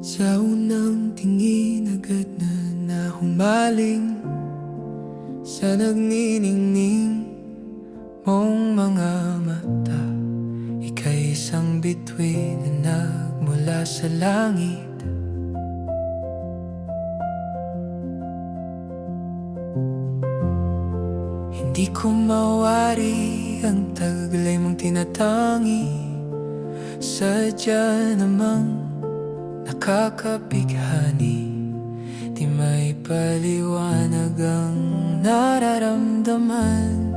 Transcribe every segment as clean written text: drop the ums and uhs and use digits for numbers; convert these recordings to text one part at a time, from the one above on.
Sa unang tingin agad na nahumaling sa nagniningning mong mga mata. Ika'y isang bituin na nagmula sa langit. Hindi ko mawari ang taglay mong tinatangi. Sadya namang nakakabighani. Di may paliwanag ang nararamdaman.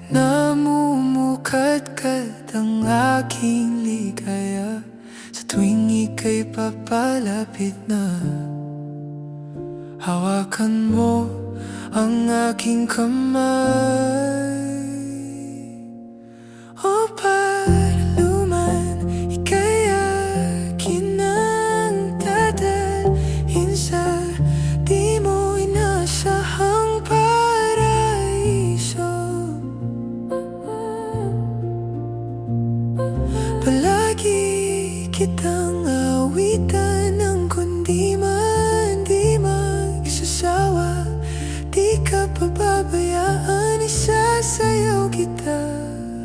Namumukadkad ang aking ligaya sa tuwing ika'y papalapit na. Hawakan mo ang aking kamay. O paraluman, ika'y akin ang dadalhin sa di mo inasahang paraiso. Palagi kitang awitan ng kundi man di magsasawa. Di ka pababayaan, isasayaw kita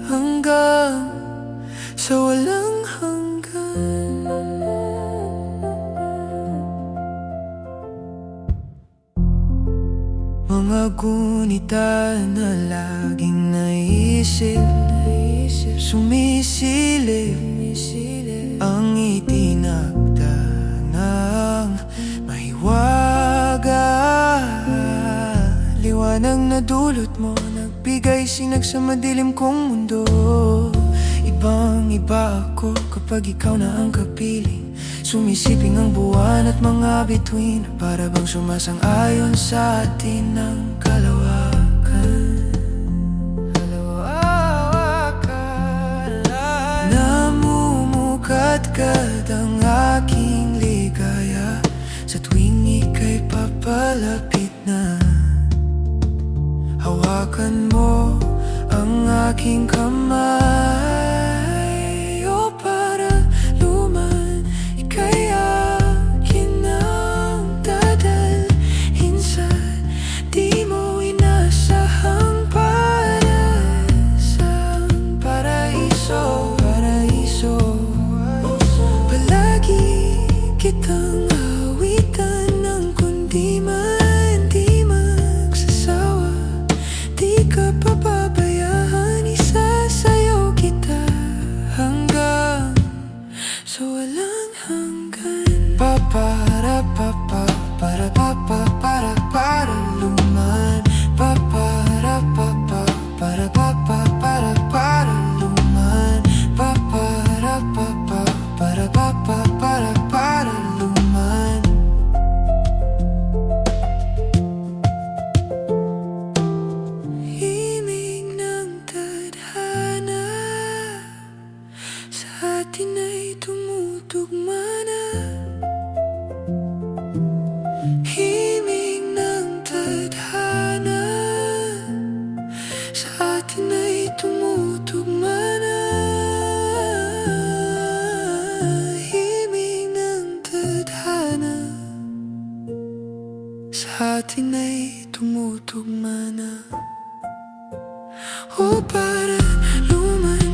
hanggang sa walang hanggan. Mga gunita na laging naisip, sumisilip ang itinagdanang mahiwaga. Liwanag na dulot mo, nagbigay sinag sa madilim kong mundo. Ibang iba ako kapag ikaw na ang kapiling. Sumisiping ang buwan at mga bituin, para bang sumasang-ayon sa atin ng kalawakan. Namumukadkad ang aking ligaya sa tuwing ika'y papalapit na. Hawakan mo ang aking kamay. O paraluman, ika'y akin ang dadalhin sa di mo inasahang paraiso. Palagi kitang awitan ng kundi man di magsasawa. Di ka pababayaan, isasayaw kita hanggang sa walang hanggan. Para paraluman. Para paraluman. Para paraluman. Himig ng tadhana sa atin ay tumutugma na. Himig ng tadhana sa atin ay tumutugma na. Himig ng tadhana sa atin ay tumutugma na. O paraluman,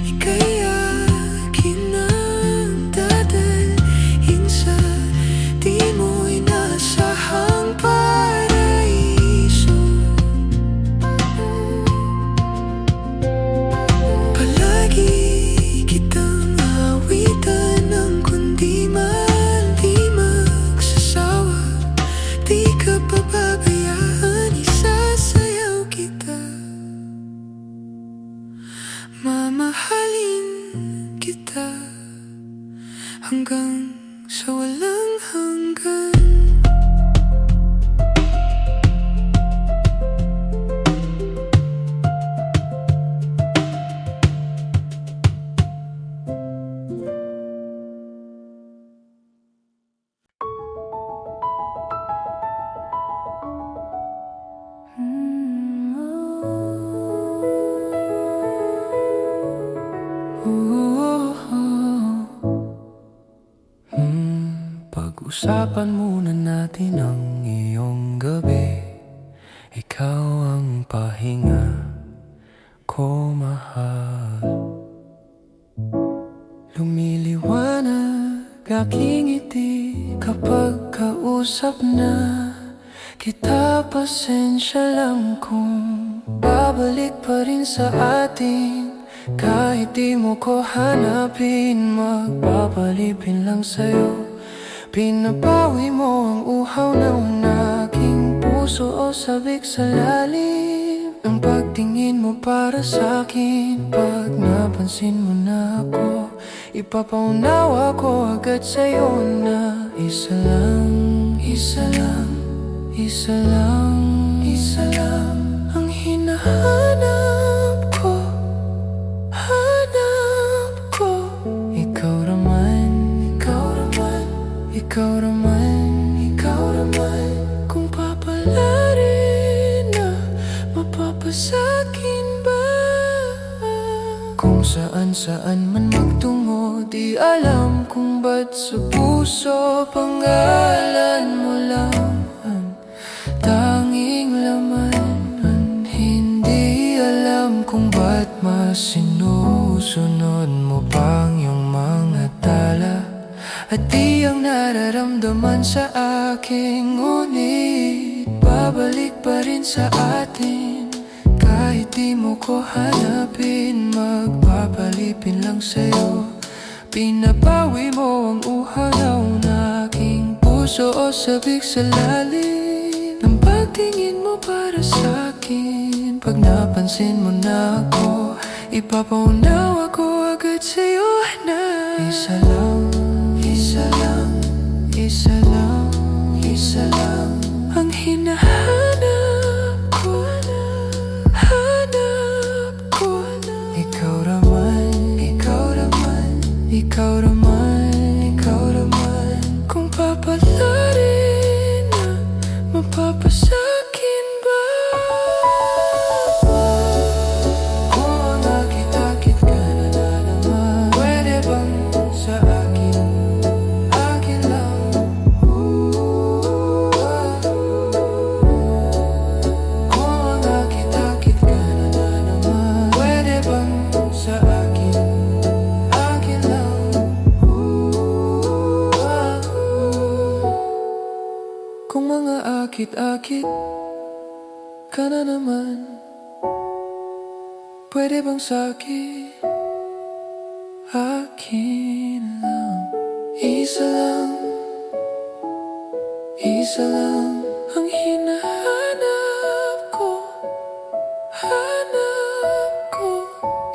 ika'y akin ang dadalhin sa di mo inasahang paraiso. Palagi kitang awitan ng kundi man di magsasawa. Di ka pababayaan, isasayaw kita. Mamahalin kita hanggang sa walang hanggan. Pag-usapan muna natin ang iyong gabi. Ikaw ang pahinga ko, mahal. Lumiliwanag aking ngiti kapag kausap na kita. Pasensya lang kung babalik pa rin sa atin. Kahit di mo ko hanapin, magpapalipin lang sa'yo. Pinabawi mo ang uhaw ng aking puso o sabik sa lalim ng pagtingin mo para sa'kin. Pag napansin mo na ako, ipapaunawa ko agad sa'yo na isa lang, isa lang, isa lang, isa lang ang hinahanap ko, hanap ko. Ikaw naman, ikaw naman, ikaw naman, ikaw naman. Kung papalarin na mapapasakin ba? Kung saan-saan man magtungo, di alam kung ba't sa puso pangalan mo lang ang tanging laman. Hindi alam kung ba't mas sinusunod mo pang iyong mga tala. At di ang nararamdaman sa akin, ngunit babalik pa rin sa atin. Kahit di mo ko hanapin, magpapalipin lang sa'yo. Pinabawi mo ang uhaw ng aking puso o sabik sa lalim ng pagtingin mo para sa'kin. Pag napansin mo na ako, ipapaunawa ko agad sa'yo na isa lang, isa lang, isa lang, isa lang ang hinahanap ko, hanap ko. Ikaw naman, ikaw naman, ikaw naman, ikaw naman. Kung papalarin na mapapasakin ba? Kung ang akit-akit ka na naman, pwede bang sa akin, akin lang? Kung ang akit-akit ka na naman, pwede bang sa akin, akin lang? Kung mga akit-akit ka na naman, pwede bang sa'kin, akin lang? Isa lang, isa lang ang hinahanap ko, hanap ko.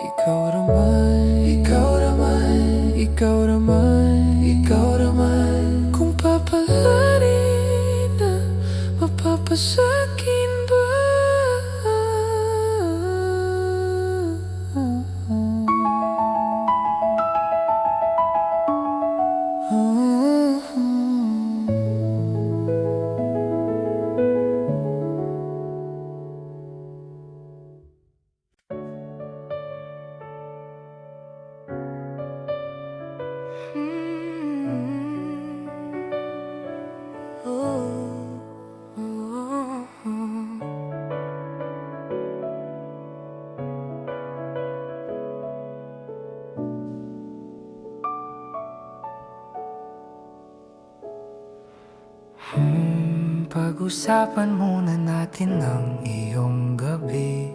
Ikaw naman, ikaw naman, ikaw naman, ikaw naman. Kung papalarin na mapapasakin ba? Pag-usapan muna natin ang iyong gabi.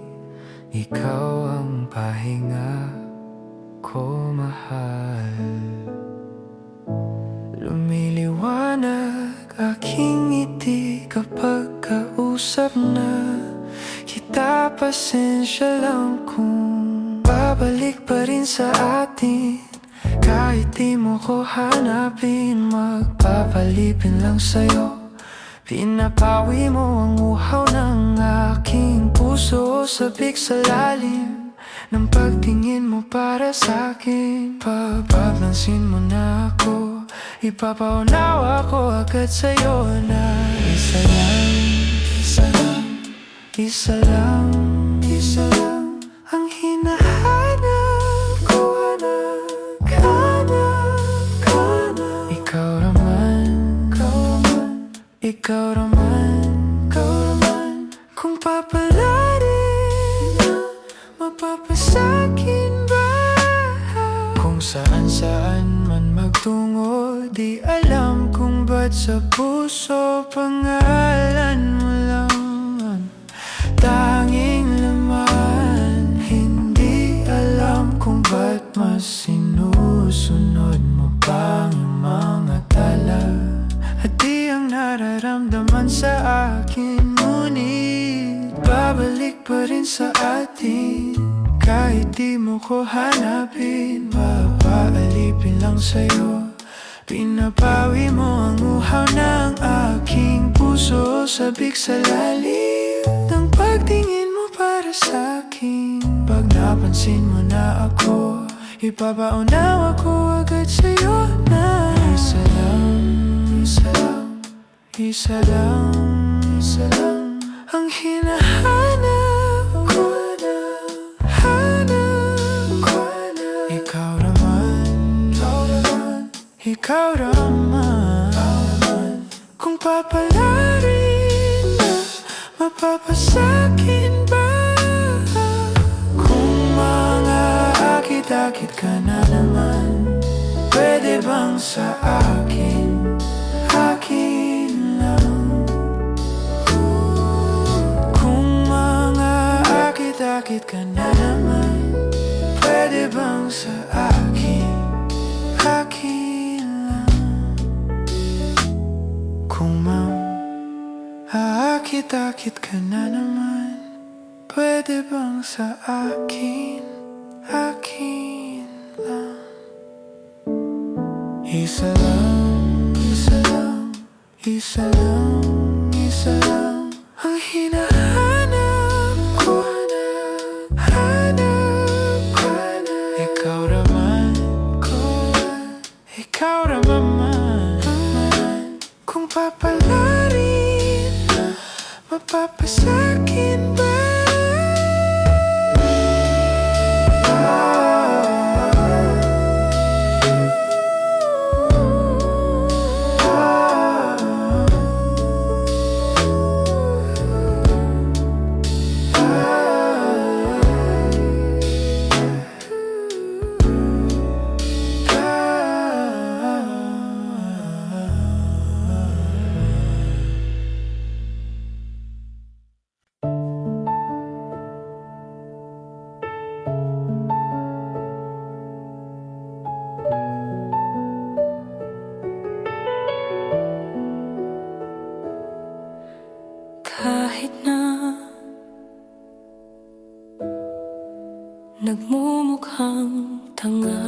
Ikaw ang pahinga ko, mahal. Lumiliwanag aking ngiti kapag kausap na kita. Pasensya lang kung babalik pa rin sa atin. Kahit di mo ko hanapin, magpapalipin lang sa'yo. Pinapawi mo ang uhaw ng aking puso, sabik sa lalim ng pagtingin mo para sa'kin. Pagpapansin mo na ako, ipapaunawa ko agad sa'yo na isa lang, isa lang, isa lang, isa lang ang hinahanap ko, hanap, hanap, hanap. Ikaw naman, ikaw raman kung papalarin na mapapasakin ba? Kung saan-saan man magtungo, di alam kung ba't sa puso pangalan mo lang ang tanging laman. Hindi alam kung ba't mas sinusunod mo pang mga tala at di ang nararamdaman sa akin. Ngunit babalik pa rin sa atin kahit di mo ko hanapin. Papaalipin lang sa'yo, pinapawi mo ang uhaw ng aking puso. Sabik sa lalim ng pagtingin mo para sa'kin. Pag napansin mo na ako, ipapaunawa ko agad sa'yo na isa lang, isa lang, isa lang, isa lang ang hinahanap ko na, hanap ko na. Ikaw raman, ikaw raman, ikaw raman kung papalarin na mapapasakin ba? Kung mga akit-akit ka na naman, pwede bang sa akin, akin lang? Kung mga akit-akit ka na naman, pwede bang sa akin, akin lang? Kung aakit-akit ka na naman, pwede bang sa akin, akin lang? Isa lang, isa lang, isa lang, isa lang ang hinahanap ko na, hanap ko na. Ikaw raman, ikaw raman kung papalarin na mapapasakin ba? Kahit na nagmumukhang tanga,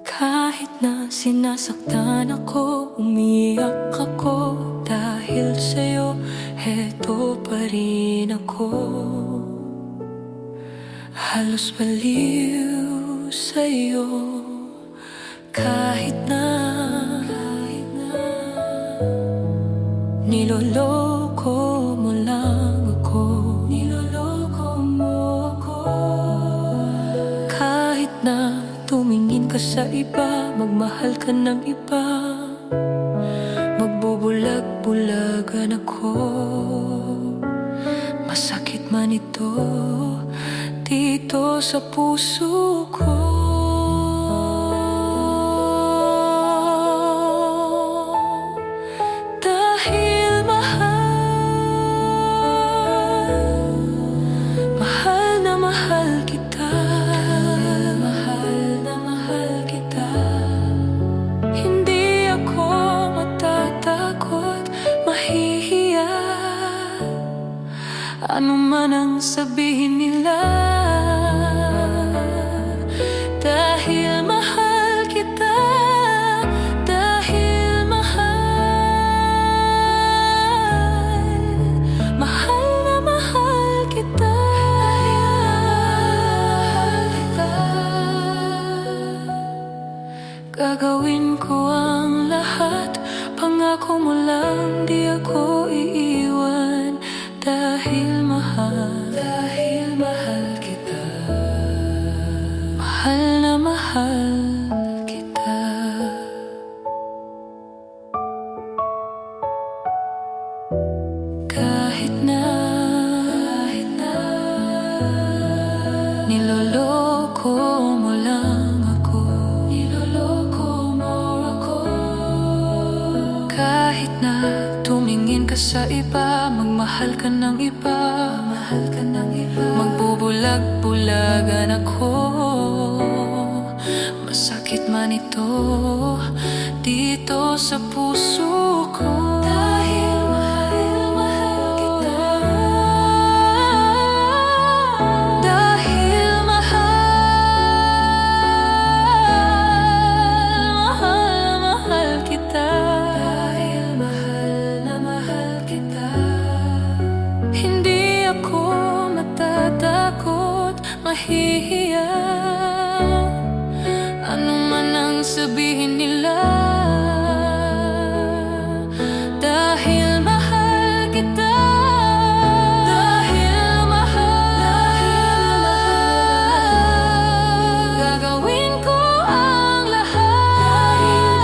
kahit na sinasaktan ako, umiyak ako dahil sa'yo, heto pa rin ako. Halos baliw sa'yo, kahit na niloloko mo lang ako, niloloko mo ako. Kahit na tumingin ka sa iba, magmahal ka ng iba, magbubulag-bulagan ako. Masakit man ito dito sa puso ko. Ano man ang sabihin nila, dahil mahal kita, dahil mahal na mahal kita, gagawin ko ang lahat, pangako mo lang di ako iiwan. Dahil mahal kita, mahal na mahal kita. na tumingin ka sa iba, magmahal ka ng iba, magbubulag-bulagan ako. Masakit man ito dito sa puso ko, dahil mahal kita. Dahil mahal kita. Dahil mahal na mahal kita. Hindi ako matatakot, mahihiya, ano man ang sabihin nila. Dahil mahal kita. Dahil mahal, gagawin ko ang lahat. Dahil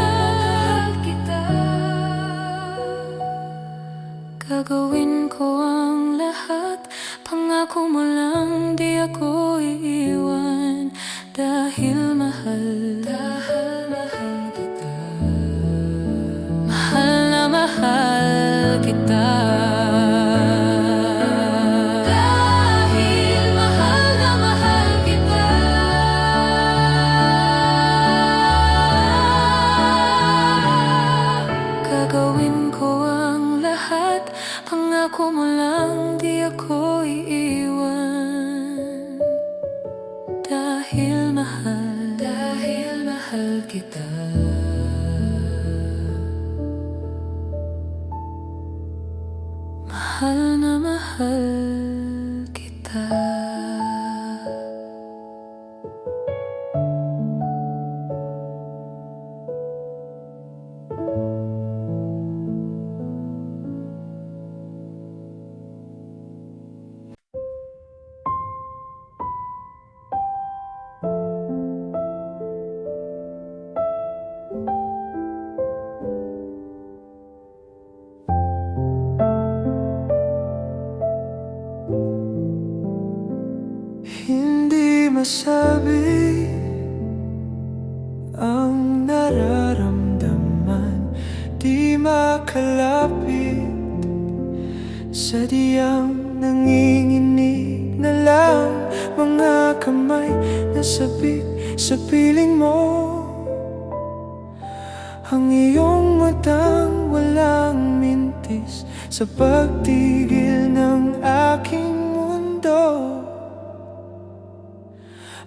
mahal kita. Gagawin ko ang lahat. Pangako mo lang di ako iiwan. Dahil mahal kita. Mahal na mahal kita. Dahil mahal na mahal kita. Gagawin ko ang lahat. Pangako mo lang di ako iiwan. Dahil mahal kita. Mahal na mahal kita. Hindi masabi ang nararamdaman, di makalapit, sadyang nanginginig na lang mga kamay na sabik sa piling mo. Ang iyong matang walang mintis sa pagtigil ng aking mundo.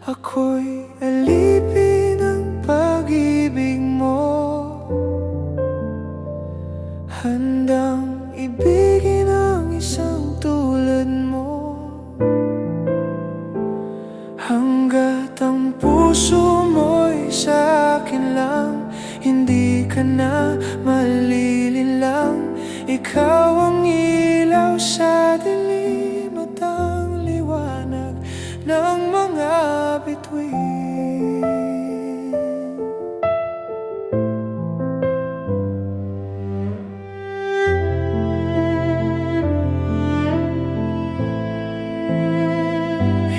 Ako'y alipin ng pag-ibig mo, handang ibigin ang isang tulad mo. Hanggat ang puso mo'y sa akin lang, hindi ka na malilinlang. Ikaw ang ilaw sa dilim at ang liwanag ng mga bituin.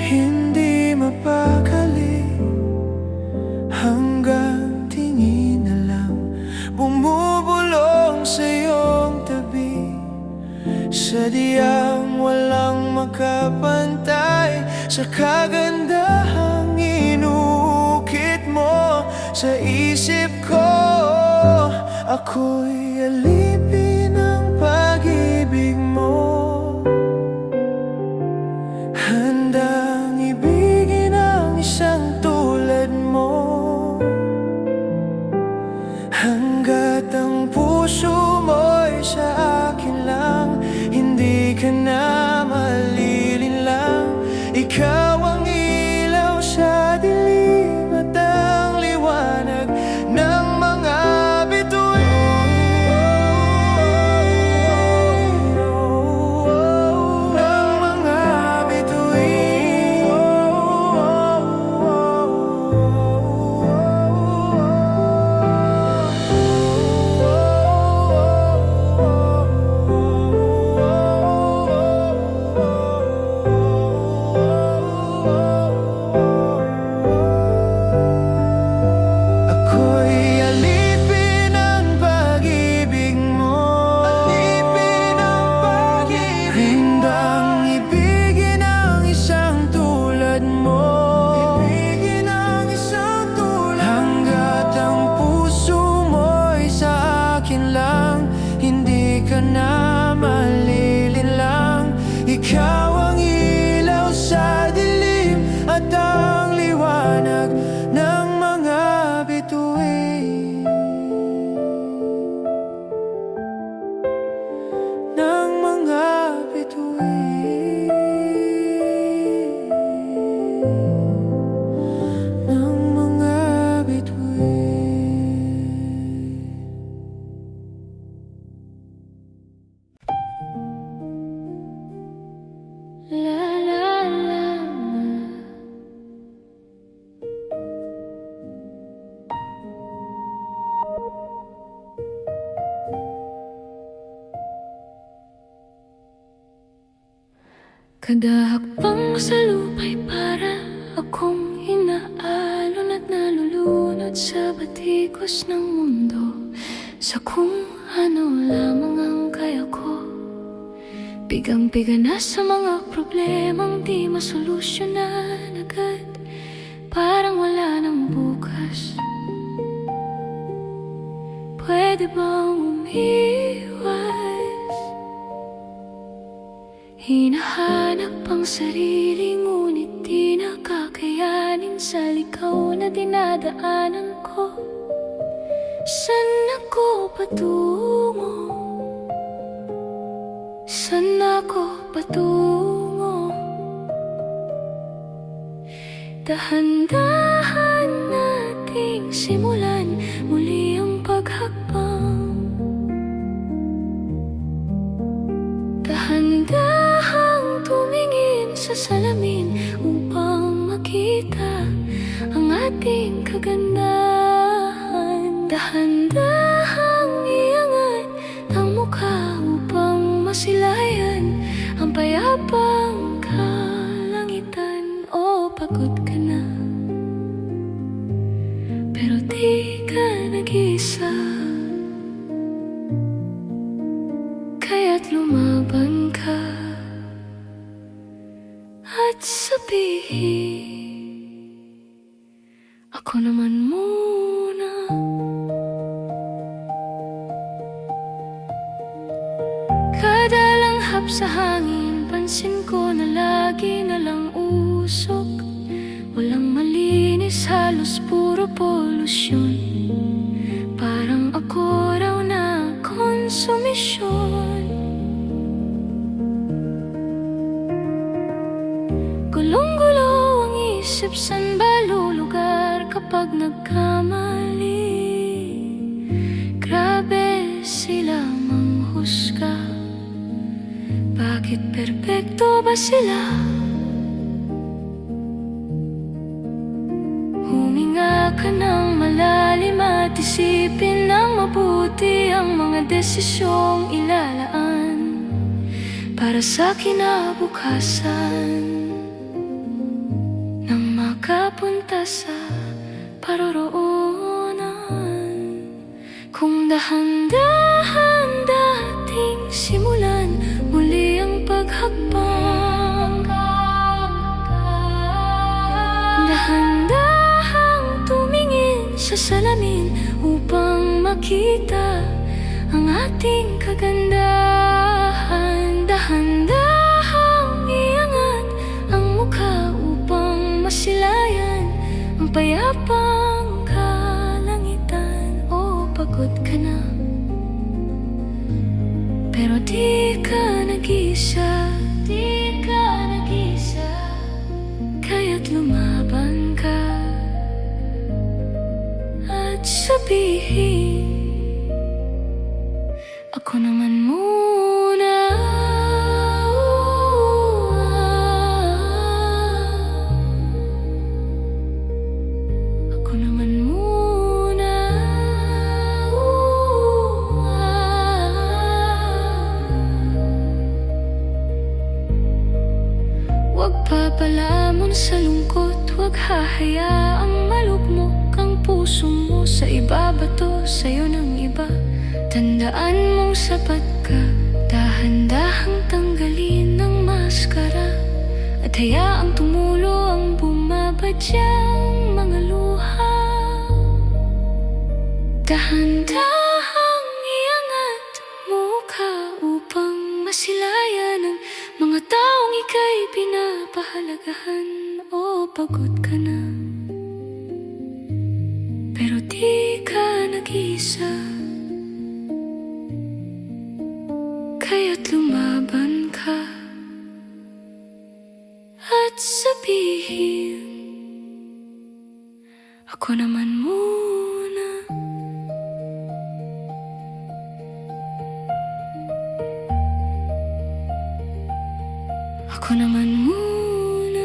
Hindi mapakali hanggang tingin na lang bumubulong sa iyong tabi, sadyang walang makapantay sa kagandahang inukit mo sa isip ko. Ako'y alipin ng pag-ibig mo, handang ibigin ang isang tulad mo. Hanggat ang puso mo'y sa akin lang, hindi ka na malilinlang. Ikaw ang ilaw sa dilim at ang liwanag ng mga bituin. Ng mga bituin. Kada hakbang sa lupa'y para akong inaalon at nalulunod sa batikos ng mundo, sa kung ano lamang ang kaya ko. Bigang-biga na sa mga problemang di masolusyonan agad, parang wala nang bukas. Pwede bang umiwas? Hinahanap ang sarili ngunit di nakakayanin sa likaw na dinadaanan ko. Saan ako patungo? Saan ako patungo? Dahan-dahan nating simulan muli ang paghakbang. Dahan-dahang tumingin sa salamin upang makita ang ating kagandahan. Dahan-dahang iangat ang mukha upang masilayan ang payapang kalangitan. O pagod ka na, pero di ka nag-isa, kaya't lumaban ka at sabihin, ako naman muna. Kada langhap sa hangin, pansin ko na lagi na lang usok. Walang malinis, halos puro polusyon. Parang ako raw na konsumisyon. Gulong-gulo ang isip, san ba lulugar kapag nagkamali? Grabe sila manghusga. Bakit perpekto ba sila? Huminga ka ng malalim at isipin ng mabuti ang mga desisyong ilalaan para sa kinabukasan, nang makapunta sa paroroonan. Kung dahan-dahan dating simulan muli ang paghakbang, dahan-dahang tumingin sa salamin upang makita ang ating kagandahan. Dahan-dahang iangat ang mukha upang masilayan ang payapang kalangitan. O pagod ka na, pero di ka nag-isa, di ka nag-isa, kaya't lumaban ka at sabihin, ako naman muna. Ako naman muna. Huwag papalamon sa lungkot, huwag hahayaang malugmok ang puso mo sa ibabato sa'yo ng iba. Tandaan mong sapat ka, dahan-dahang tanggalin ang maskara at hayaang tumulo ang bumabadyang mga luha. Dahan-dahang iangat mukha upang masilayan ang mga taong ika'y pinapahalagahan. O pagod ka na, pero di ka nag-isa, kaya't lumaban ka at sabihin, ako naman muna. Ako naman muna.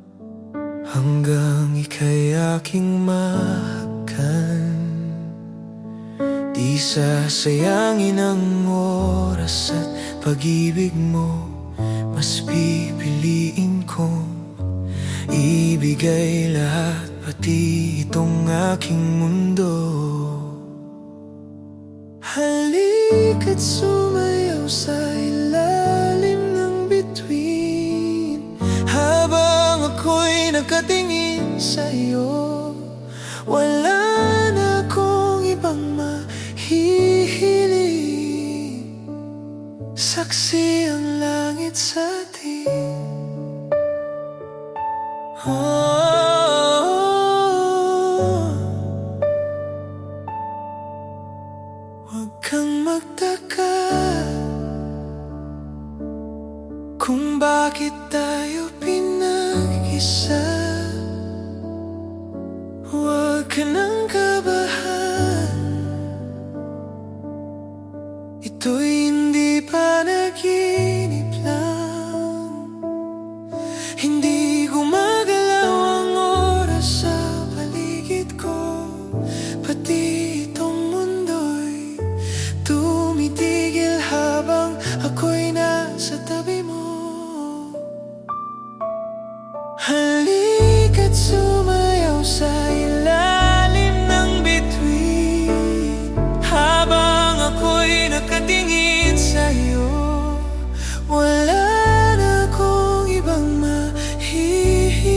hanggang ika'y aking mahakan. Di sasayangin ang oras at pag-ibig mo, mas pipiliin kong ibigay lahat, pati itong aking mundo. Halika't sumayaw sa ilalim ng bituin, habang ako'y nakatingin sa'yo. Wala na akong ibang mahihiling, saksi ang langit sa atin. Huwag kang magtaka kung bakit tayo pinag-isa. Huwag ka nang kabahan, ito'y hindi panaginip lang. Hindi gumagalaw ang oras sa paligid ko, pati itong mundo'y tumitigil habang ako'y nasa tabi mo. Halika't sumayaw sa ilalim ng bituin, habang ako'y nakatingin sa'yo. Wala na akong ibang mahihiling,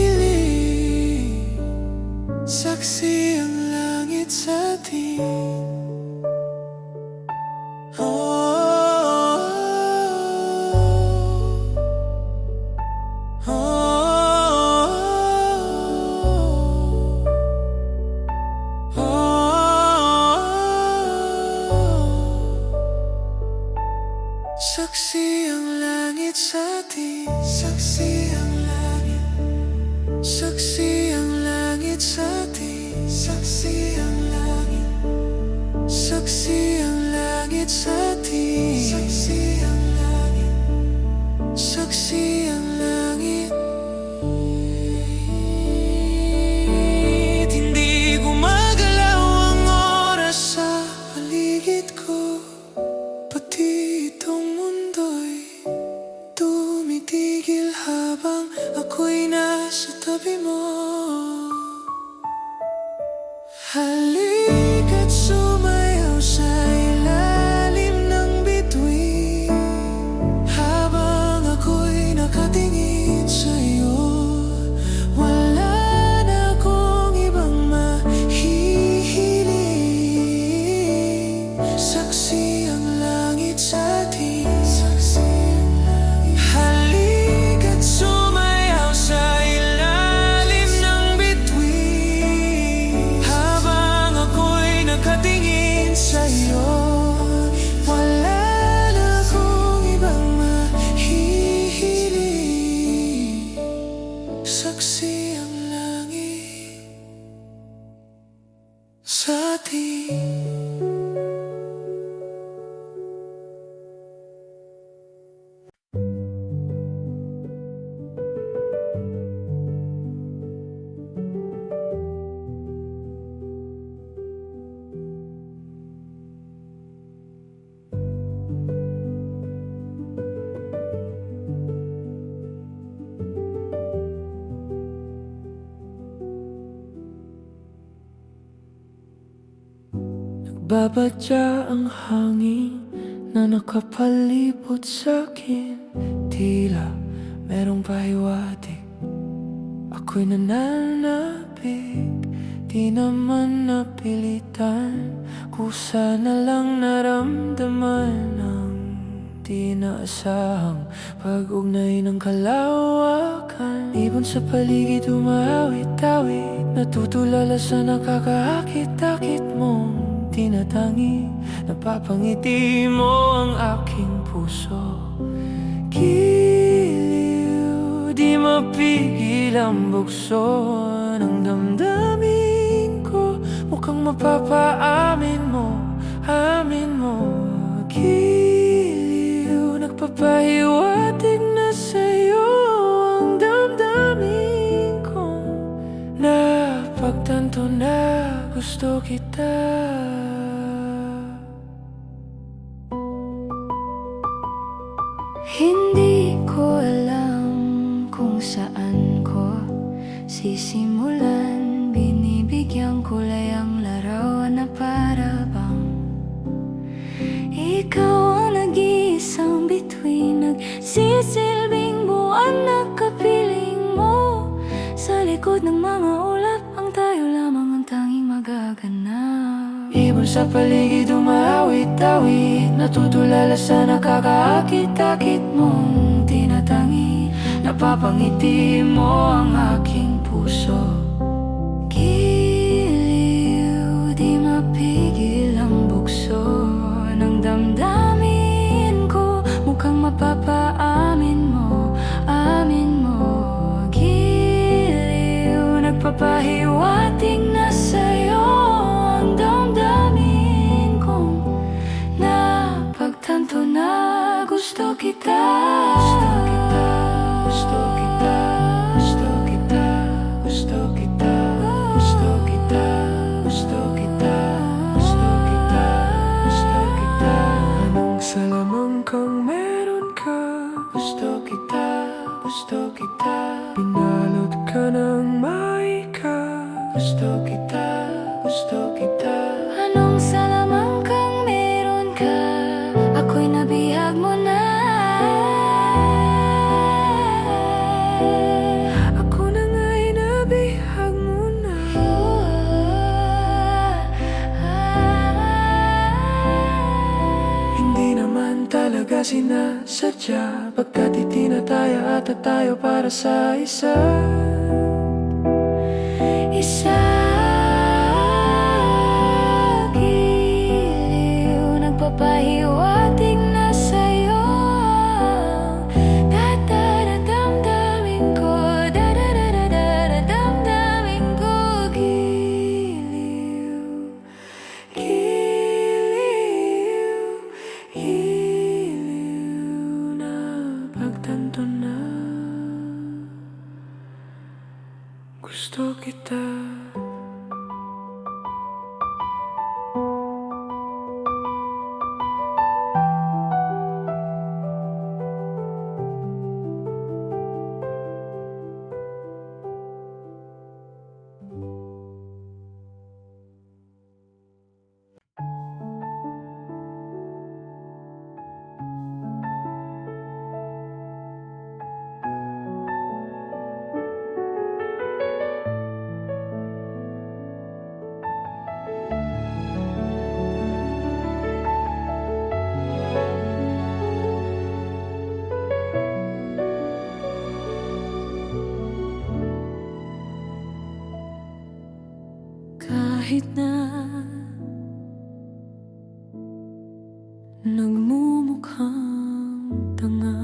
saksi ang langit sa atin. Saksi ang langit sa atin, saksi ang langit, saksi ang langit sa atin, saksi ang langit, saksi ang langit sa atin, saksi ang langit, saksi ang langit. Hindi gumagalaw ang oras sa paligid ko, pati itong mundo'y tumitigil habang ako'y nasa tabi mo. Halika't sumayaw sa ilalim ng bituin, habang ako'y nakatingin sa'yo. Wala na akong ibang mahihiling, saksi ang langit sa atin, saksi ang langit. Halika't sumayaw sa ilalim ng bituin, habang ako'y nakatingin sa'yo. Wala na akong ibang mahihiling, saksi ang langit sa atin. Nagbabadya ang hangin na nakapalibot sa'kin, tila merong pahiwatig. Ako'y nananabik, di naman napilitan, kusa na lang naramdaman ang di naasahang pag-ugnay ng kalawakan. Ibon sa paligid umawit-awit, natutulala sa nakakaakit-akit mong tinatangi. Napapangiti mo ang aking puso, giliw, di mapigil ang bukso ng damdamin ko. Mukhang mapapaamin mo, amin mo, giliw, nagpapahiwatig na sa'yo ang damdamin ko. Napagtanto na gusto kita. Hindi ko alam kung saan ko sisimulan. Binibigyan kulay ang larawan na para bang ikaw ang nag-iisang bituin, nagsisilbing buwan na kapiling mo. Sa likod ng mga ulap, ang tayo lamang ang tanging magaganap. Ibon sa paligid umawit-awit, natutulala sa nakakaakit-akit mong tinatangi. Napapangiti mo ang aking puso. Giliw, di mapigil ang bukso ng damdamin ko. Mukhang mapapaamin mo, amin mo. Giliw, nagpapahiwatig na sa'yo ang damdamin kong napagtanto na gusto kita. Gusto kita, gusto kita, gusto kita, gusto kita, gusto kita, gusto kita, gusto kita. Anong salamang kang meron ka? Gusto kita, gusto kita. Pinalot ka ng maika. Gusto kita, gusto kita. Anong salamang kang meron ka? Ako'y nabihag mo na. Ako na nga'y nabihag mo na. Hindi naman talaga sinasadya, pagkat itinataya at tayo para sa isa. Giliw, nagpapahiwatig na sa'yo ang dadadadamdamin ko, dadadadadamdamin ko. Giliw, Giliw, giliw, napagtanto na gusto kita. kahit na nagmumukhang tanga,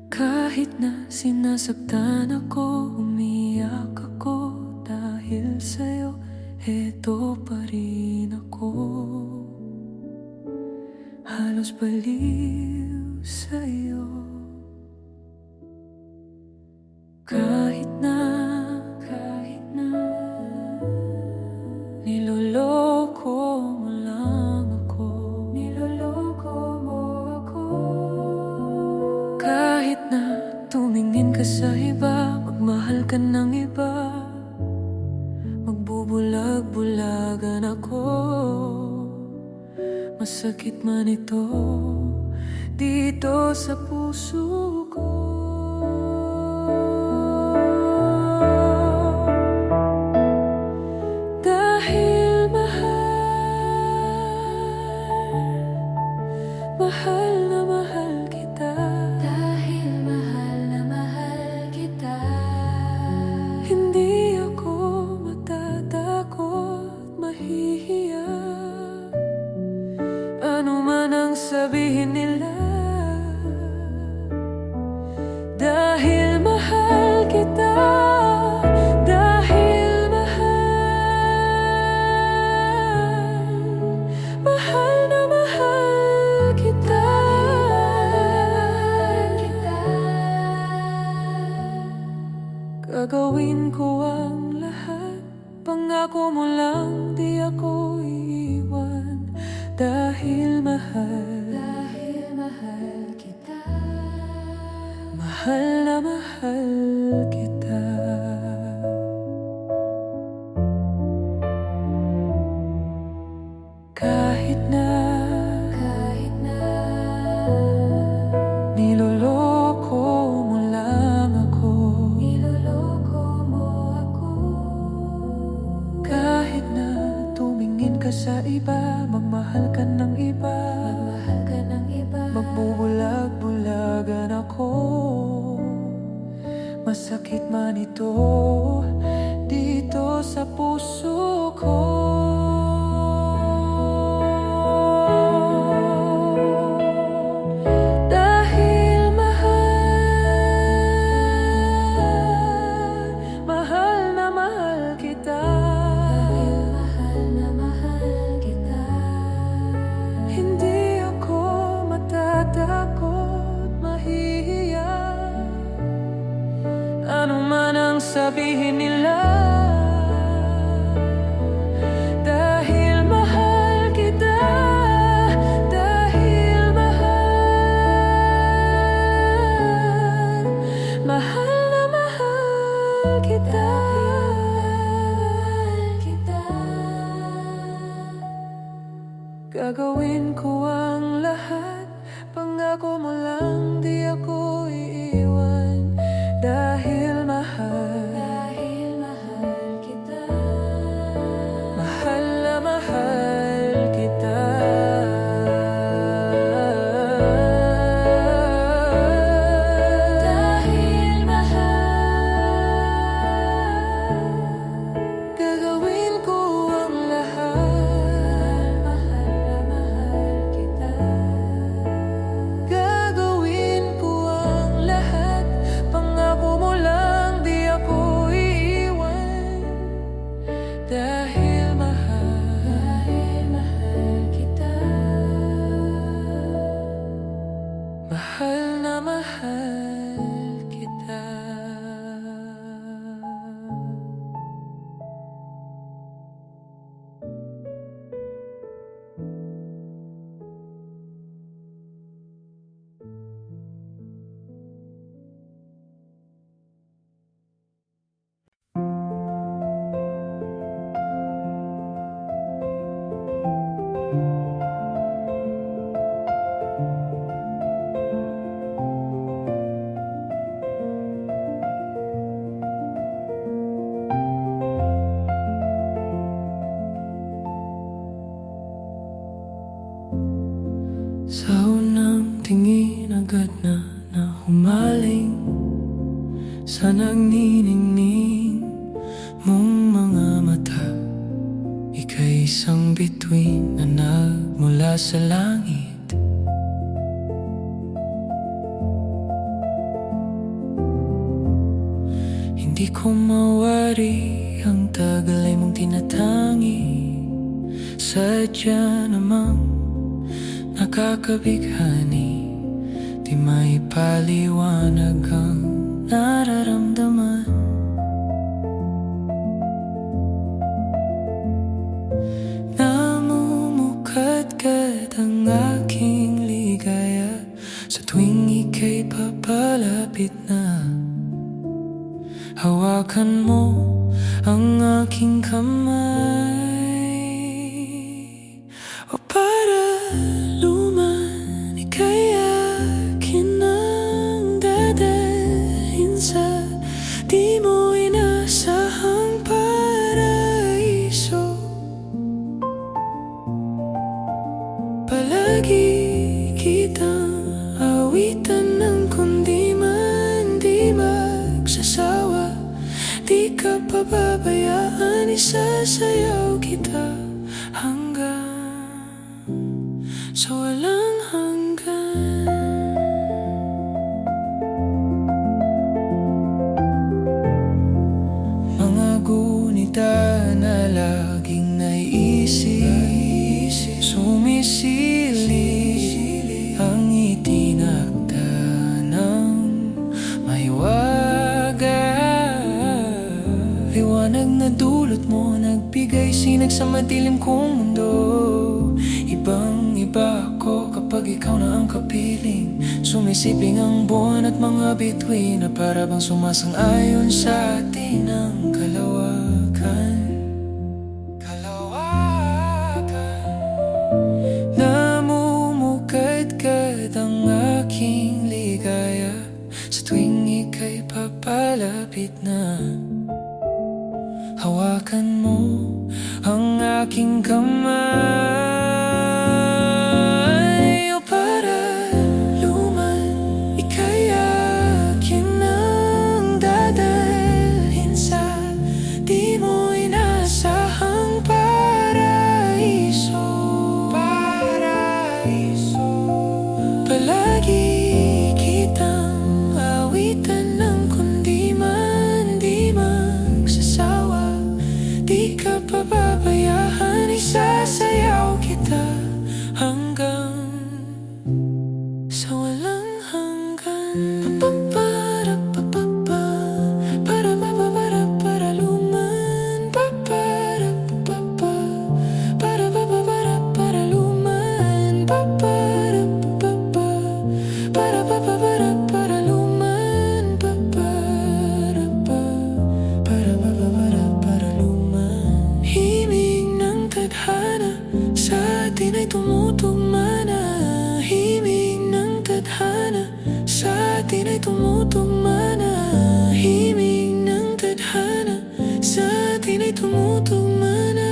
kahit na sinasaktan ako, umiyak ako dahil sa'yo, eto pa rin ako. Halos baliw sa'yo. Kahit na niloloko mo lang ako, niloloko mo ako. Kahit na tumingin ka sa iba, magmahal ka ng iba, magbubulag-bulagan ako. Masakit man ito dito sa puso ko. Dahil mahal na mahal kita. Dahil mahal na mahal kita. Hindi ako matatakot, mahihiya. Ano man ang sabihin nila, Gagawin ko ang lahat, pangako mo lang di ako iiwan. Dahil mahal kita, mahal na mahal kita. Kahit na niloloko mo lang ako, kahit na tumingin ka sa iba, magmahal ka ng iba, magbubulag-bulagan ako. Masakit man ito dito sa puso ko. Dahil mahal na mahal kita. Hindi ako matatakot, mahihiya, ano man ang sabihin nila. Dahil mahal kita, dahil mahal na mahal kita. Gagawin ko ang lahat, pangako mo lang di ako iiwan. Dahil mahal kita, mahal na mahal kita. Dahil gagawin ko ang lahat, gagawin ko ang lahat, pangako mo lang di ako iiwan. Dahil mahal kita, mahal na mahal kita. Sa unang tingin agad na humaling sa nagniningning mong mga mata. Ika'y isang bituin na nagmula sa langit. Hindi ko mawari ang tagal ay mong tinatangi. Sadya namang nakakabighani, di may paliwanag ang nararamdaman. Namumukadkad ang aking ligaya sa tuwing ika'y papalapit na. Hawakan mo ang aking kamay, o para luman ika'y akin ang dadalhin sa di mo inasahang paraiso. Palagi kitang awitan ng kundi man di magsasawa. Di ka pababayaan, isasayaw kita hanggang sa walang hanggan. Mga gunita na laging naiisip, sumisili ang itinakda ng mahiwaga. dulot mo nagbigay sinag sa madilim kong mundo. Ibang iba ako kapag ikaw na ang kapiling. Sumisiping ang buwan at mga bituin na para bang sumasang-ayon sa atin ang kalawakan. Namumukad-kad ang aking ligaya sa tuwing ika'y papalapit na. Hawakan mo ang aking kamay, o para luman, ika'y akin ang dadalhin sa di mo inasahang paraiso. Palagi kitang awitan ng kundi man di magsasawa. Di ka pababayaan, isasayaw kita hanggang sa walang hanggan. Papaparapapapa, para mapapara para luman. Paparapapapa, para mapapara para luman. Paparapapapa, para mapapara para luman. Paparapa, para mapapara para luman. Himig ng tadhana sa atin ay tumutugma na. Himig ng tadhana sa atin ay tumutugma na. Himig ng tadhana sa atin ay tumutugma na.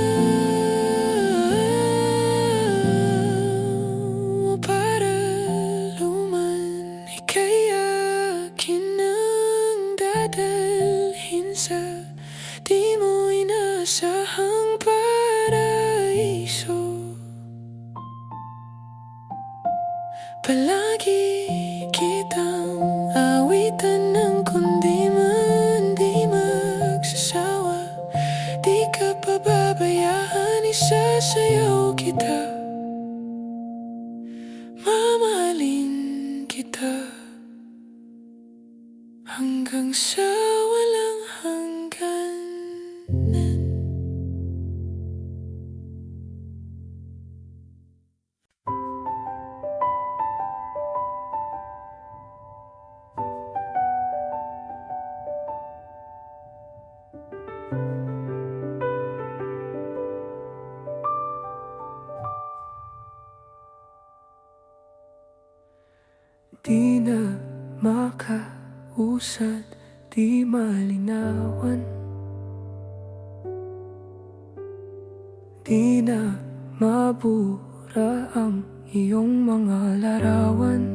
O para luman, ika'y akin ang dadalhin sa di mo inasahang paraiso. Palagi kitang awitan ng kundi man di magsasawa. Di ka pababayaan, isasayaw kita, mamahalin kita hanggang sa walang hangganan. Di na makausad, di malinawan. Di na mabura ang iyong mga larawan.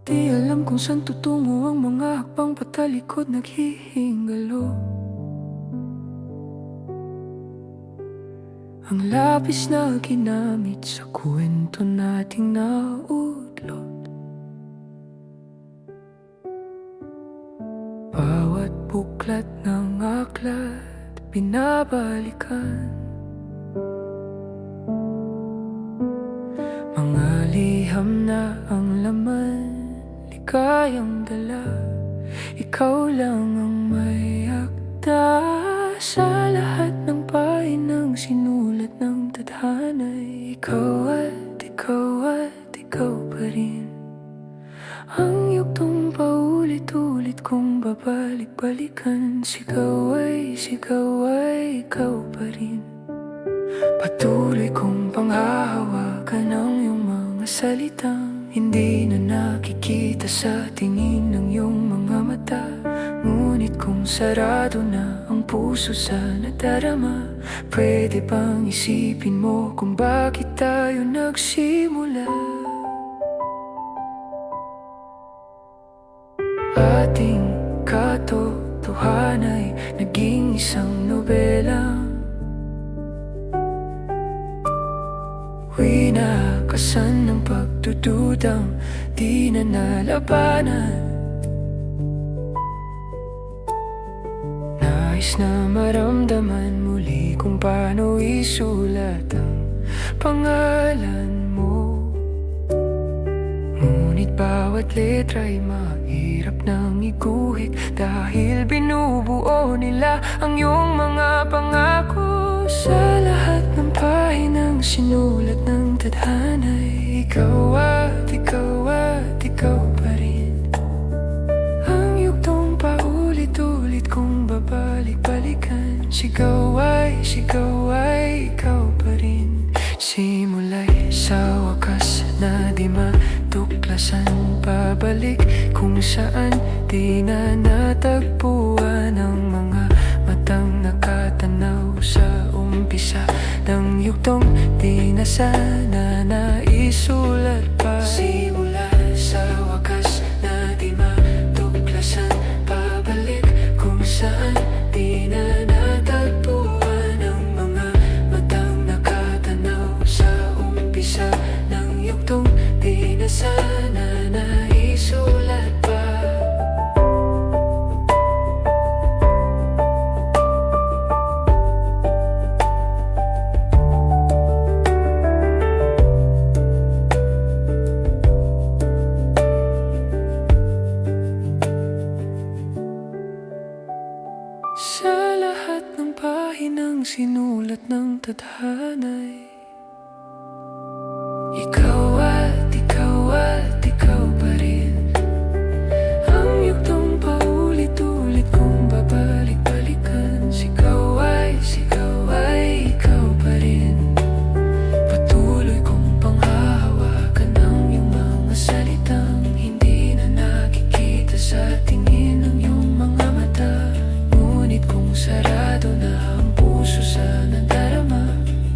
Di alam kung saan tutungo ang mga hakbang patalikod naghihingalo. Ang lapis na ginamit sa kwento nating naudlot. Bawat buklat ng aklat binabalikan. Mga liham na ang laman, ligayang dala. Ikaw lang ang may akda sa lahat ng pahinang sinulat ng tadhana. Ikaw at ikaw pa rin ang yuktong paulit-ulit kong babalik-balikan. Sigaw ay ikaw pa rin. Patuloy kong panghahawakan ang iyong mga salitang hindi na nakikita sa tingin ng iyong mga mata. Ngunit kung sarado na ang puso sa nadarama, pwede bang isipin mo kung bakit tayo nagsimula? Ating katotohanan ay naging isang nobela. Winakasan ng pagdududang di na nalabanan. Nais na maramdaman muli kung paano isulat ang pangalan mo. Ngunit Ngunit bawat letra'y mahirap nang iguhit, dahil binubuo nila ang iyong mga pangako. Sa lahat ng pahinang sinulat ng tadhana'y ikaw at ikaw at ikaw pa rin. Ang yugtong paulit-ulit kong babalik-balikan, sigaw ay ikaw pa rin. Simula'y sa wakas na di matuklasan, pabalik kung saan di na natagpuan ang mga matang nakatanaw sa umpisa ng yugtong di na sana naisulat pa. Simula sa wakas na di matuklasan, pabalik kung saan di na natagpuan ang mga matang nakatanaw sa umpisa ng yugtong di na sana naisulat pa. Sa lahat ng pahinang sinulat ng tadhana'y ikaw at ikaw pa rin. Ang yugtong paulit-ulit kong babalik-balikan, sigaw ay ikaw pa rin. Patuloy kong panghahawakan ang iyong mga salitang hindi na nakikita sa tingin ng iyong mga mata. Ngunit kung sarado na ang puso sa nadarama,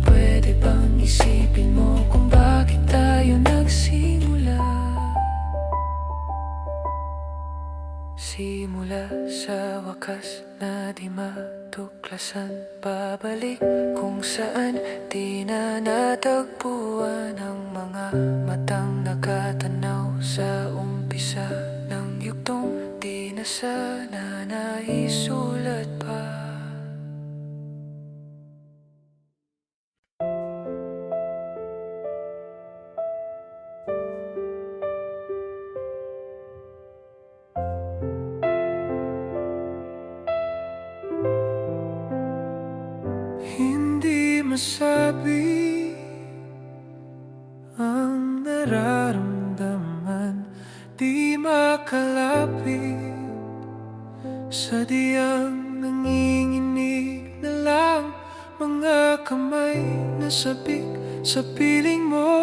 pwede bang isipin mo kung bakit tayo nagsimula? Simula sa wakas na di matuklasan, babalik kung saan di na natagpuan ang mga matang nakatanaw sa umpisa ng yugtong di na sana naisulat pa. Hindi masabi ang nararamdaman, di makalapit, sadyang nanginginig na lang mga kamay na sabik sa piling mo.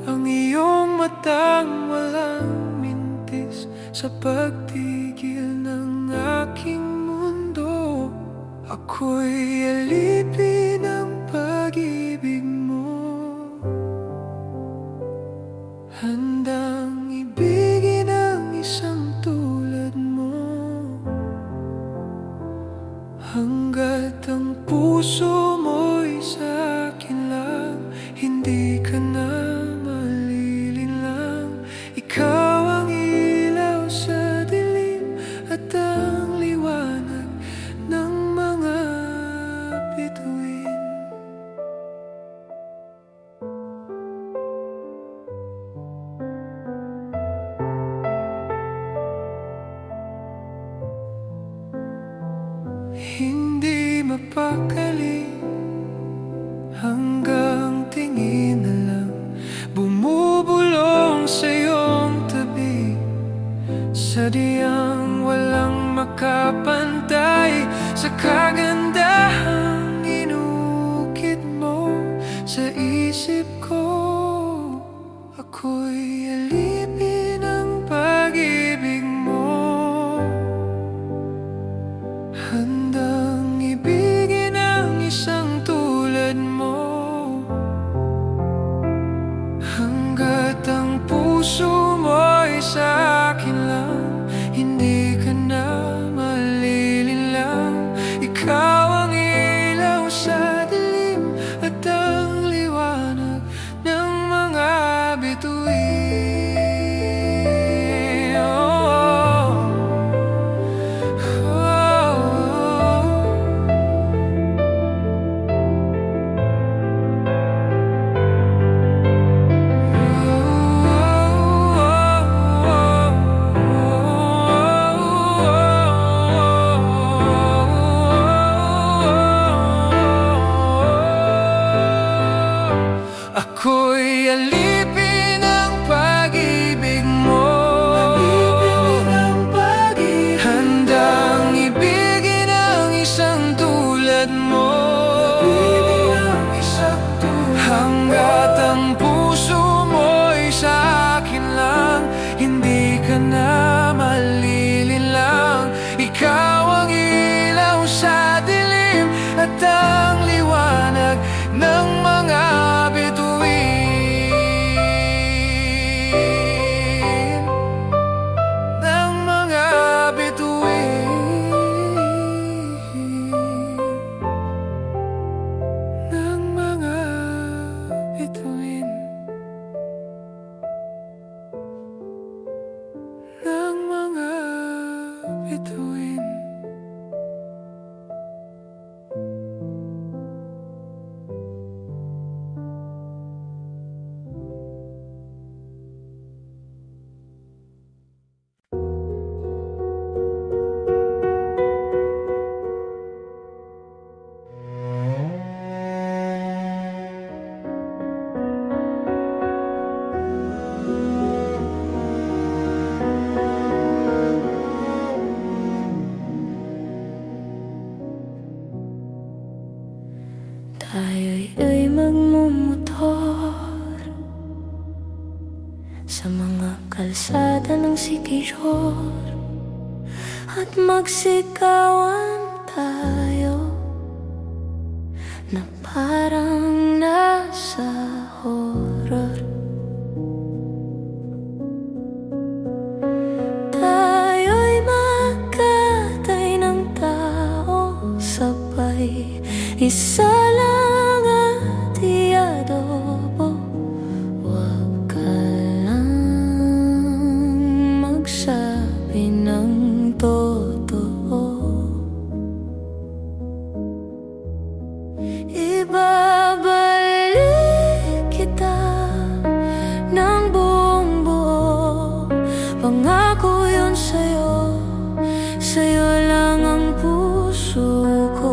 Ang iyong matang walang mintis sa pagtigil ng aking mundo. Ako'y alipin ng pag-ibig mo, handang ibigin ang isang tulad mo. Hanggat ang puso mo'y sa akin lang, hindi ka na malilinlang. Ikaw ang ilaw sa dilim at ang liwanag ng mga bituin. Hindi mapakali, hanggang tingin na lang bumubulong sa iyong tabi, sadyang walang makapantay sa kagandahang inukit mo sa isip ko. Ako'y alipin ng pag-ibig mo, handang ibigin ang isang tulad mo. Hanggat ang puso mo'y sa akin lang, hindi ka na malilinlang. Ikaw ang ilaw sa dilim at ang liwanag ng mga bituin. ka na malilinlang. Ikaw ang ilaw sa dilim at ang liwanag ng mga bituin. Ng mga bituin. Ng mga bituin. Ng mga bituin. Tayo'y magmumotor sa mga kalsada ng Sikihor at magsikawan tayo na parang nasa horror. Tayo'y magkatay ng tao sabay, isa lang at iadobo. Huwag ka lang magsabi ng totoo. Ibabalik kita ng buong buo. Pangako yun sa'yo, sa'yo lang ang puso ko.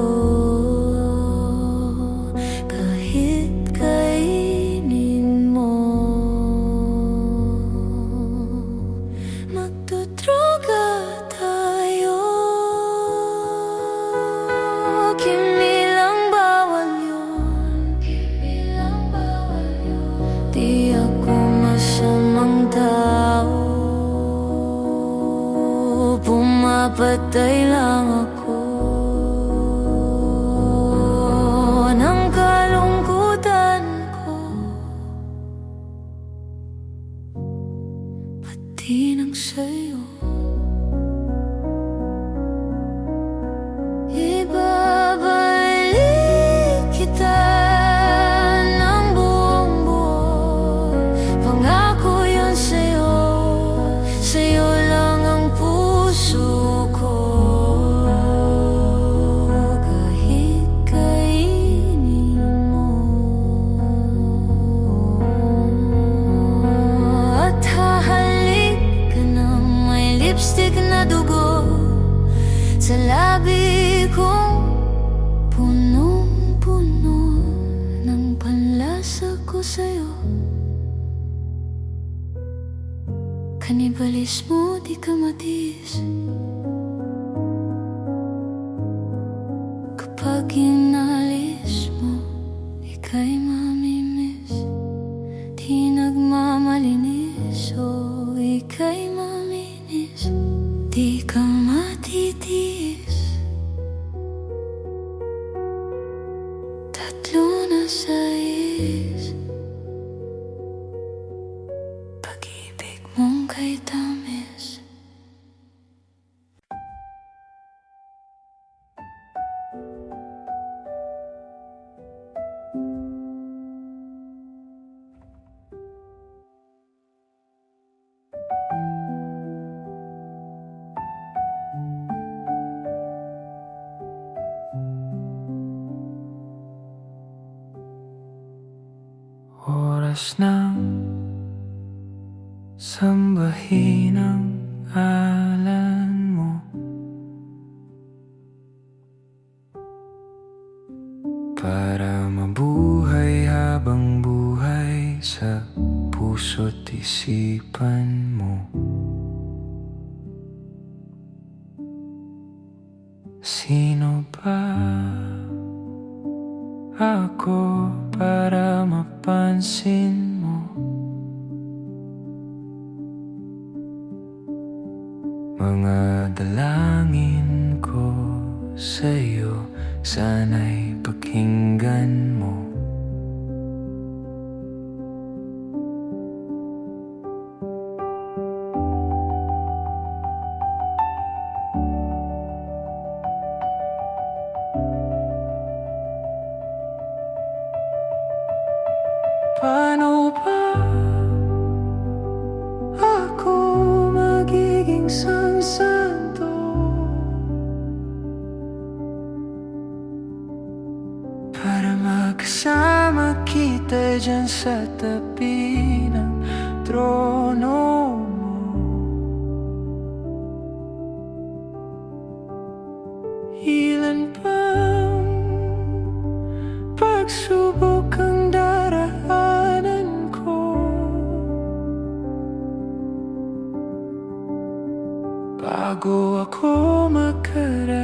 Di ako masamang tao, pumapatay lang ako ng kalungkutan ko, pati ng sa'yo. Ibabalik kita ng buong buo. Pangako yun sa'yo, sa'yo lang ang puso ko. Kahit kainin mo at hahalik ka ng may lipstick na dugo sa labi kong punong-puno ng panlasa ko sa'yo. Kanibalismo di ka matiis kapag inalis mo, ika'y mamimiss. Di nagmamalinis, o ika'y maminis. Di ka matitiis. Tatlo na sais, pag-ibig mong kay tamis. Oras ng sambahin ang ngalan mo. Para mabuhay habang buhay sa puso't isipan mo. Sino ba ako para mapansin mo? Mga dalangin ko sa'yo, sana'y pakinggan mo. Paano ba ako magiging santo para makasama kita dyan sa tabi ng trono mo? Ilan pang pagsubok ang daraanan ko bago ako makaranas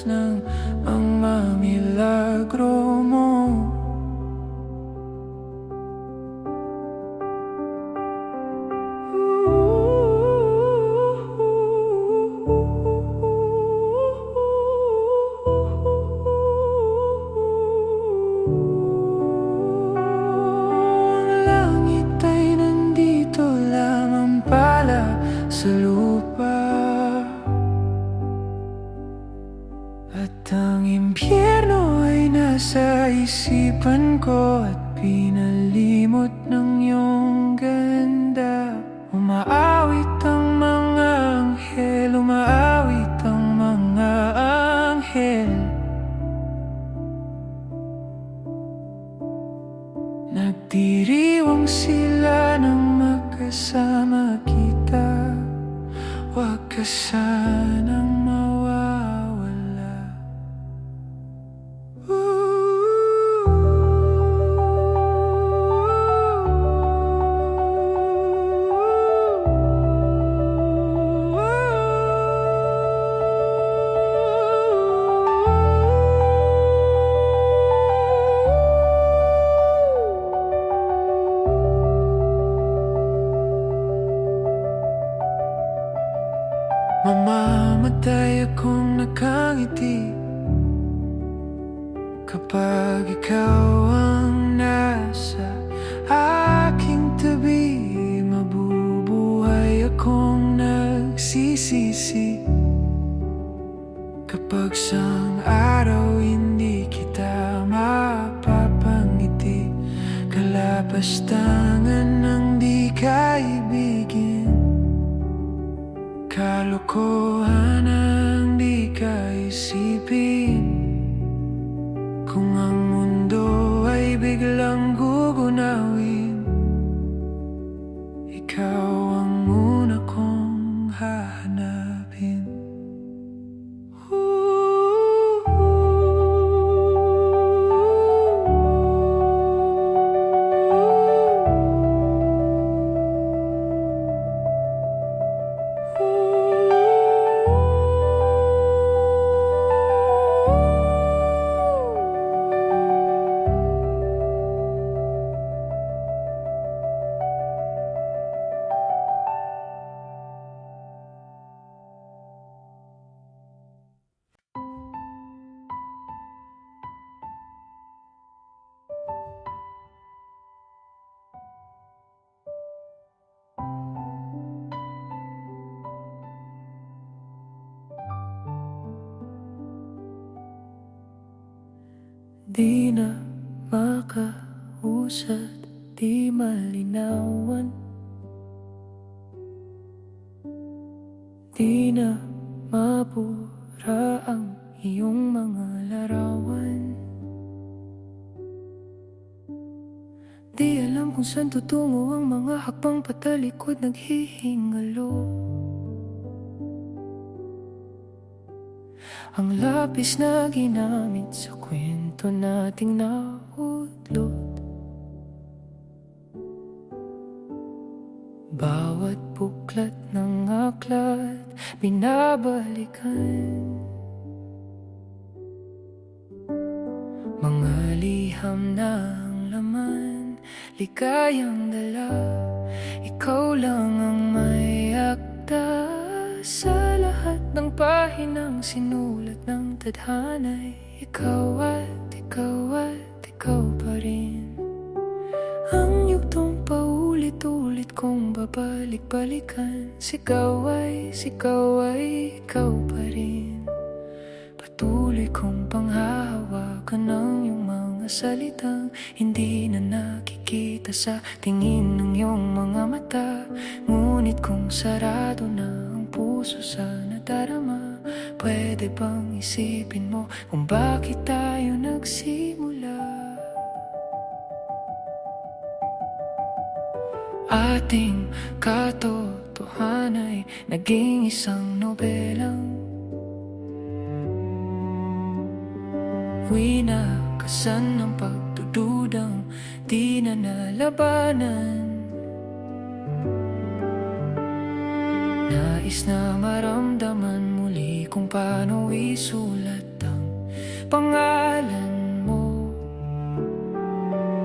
ng mga milagro mo. Ang langit ay nandito lamang pala sa lupa, at ang impyerno ay nasa isipan ko at pinalimot ng iyong ganda. Umaawit ang mga anghel, umaawit ang mga anghel. Nagdiriwang sila nang magkasama kita. Huwag ka sanang mawawala. Mamamatay akong nakangiti kapag ikaw ang nasa aking tabi. Mabubuhay akong nagsisisi kapag sang araw hindi kita mapapangiti. Kalapastangan ng di kaibigin, kalokohan ang di kaisipin. Kung ang mundo ay biglang gugunawin, ikaw ang una kong hahanapin. Di na makausad, di malinawan, di na mabura ang iyong mga larawan. Di alam kung saan tutungo ang mga hakbang patalikod, naghihingalo. Ang lapis na ginamit sa kwento nating nautlot, bawat buklat ng aklat binabalikan. Mga liham na ang laman, ligayang dala, ikaw lang ang may akda. sa lahat ng pahinang sinulat ng tadhana'y ikaw at ikaw pa rin. Ang yugtong paulit-ulit kong babalik-balikan, sigaw ay ikaw pa rin. Patuloy kong panghahawakan ng iyong mga salitang hindi na nakikita sa tingin ng iyong mga mata. Ngunit kung sarado na ang puso sa nadarama, pwede bang isipin mo kung bakit tayo nagsimula? Ating katotohanan ay naging isang nobelang winakasan ng pagdududang di na nalabanan. Nais na maramdaman muli kung paano isulat ang pangalan mo.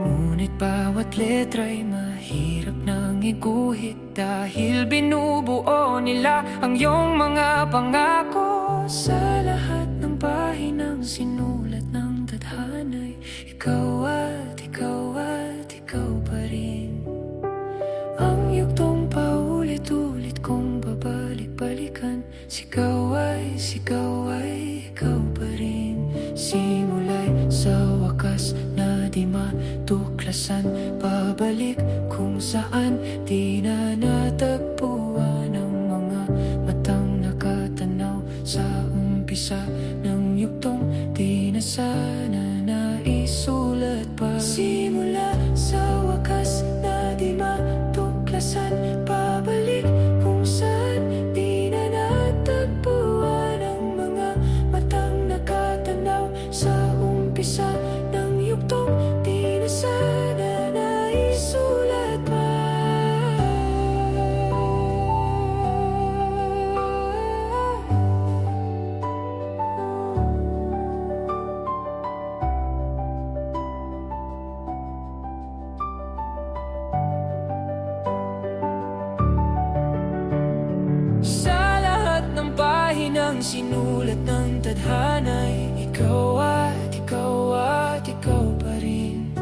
Ngunit bawat letra'y mahirap nang iguhit, dahil binubuo nila ang iyong mga pangako. Sa lahat ng pahinang sinulat ng tadhana'y ikaw at ikaw pa rin. Ang yugtong paulit-ulit kong babalik-balikan, sigaw ay ikaw pa rin. Simula'y sa wakas na di matuklasan, pabalik kung saan di na natagpuan ang mga matang nakatanaw sa umpisa ng yugtong di na sana naisulat pa. Simula sa wakas na di matuklasan, pabalik kung saan di na natagpuan ang mga matang nakatanaw sa umpisa ng yugtong di na sana naisulat pa. Pahinang sinulat ng tadhana'y ikaw at ikaw pa rin.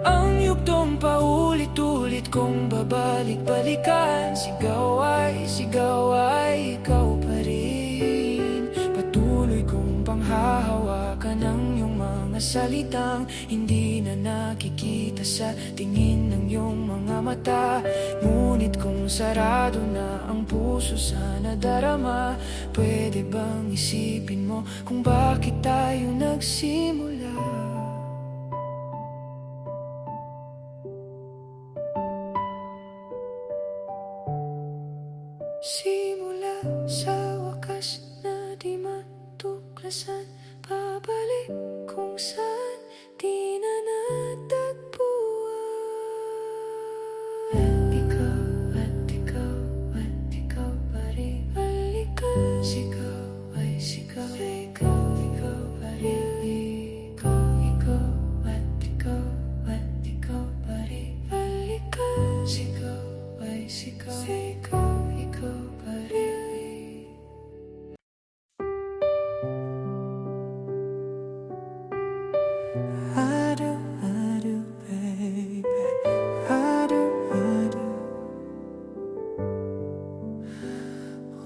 Ang yugtong paulit-ulit kong babalik-balikan, sigaw ay ikaw pa rin. Patuloy kong panghahawakan ang iyong mga salitang hindi na nakikita sa tingin ng iyong mga mata. Ngunit kung sarado na ang puso sa nadarama, pwede bang isipin mo kung bakit tayo nagsimula? Simula sa wakas na di matuklasan, pabalik kung saan di na natagpuan. Ikaw pa rin. Balikan, sigaw ay sigaw pa rin. Ikaw pa rin. Balikan, sigaw ay sigaw pa rin. I do, baby. I do.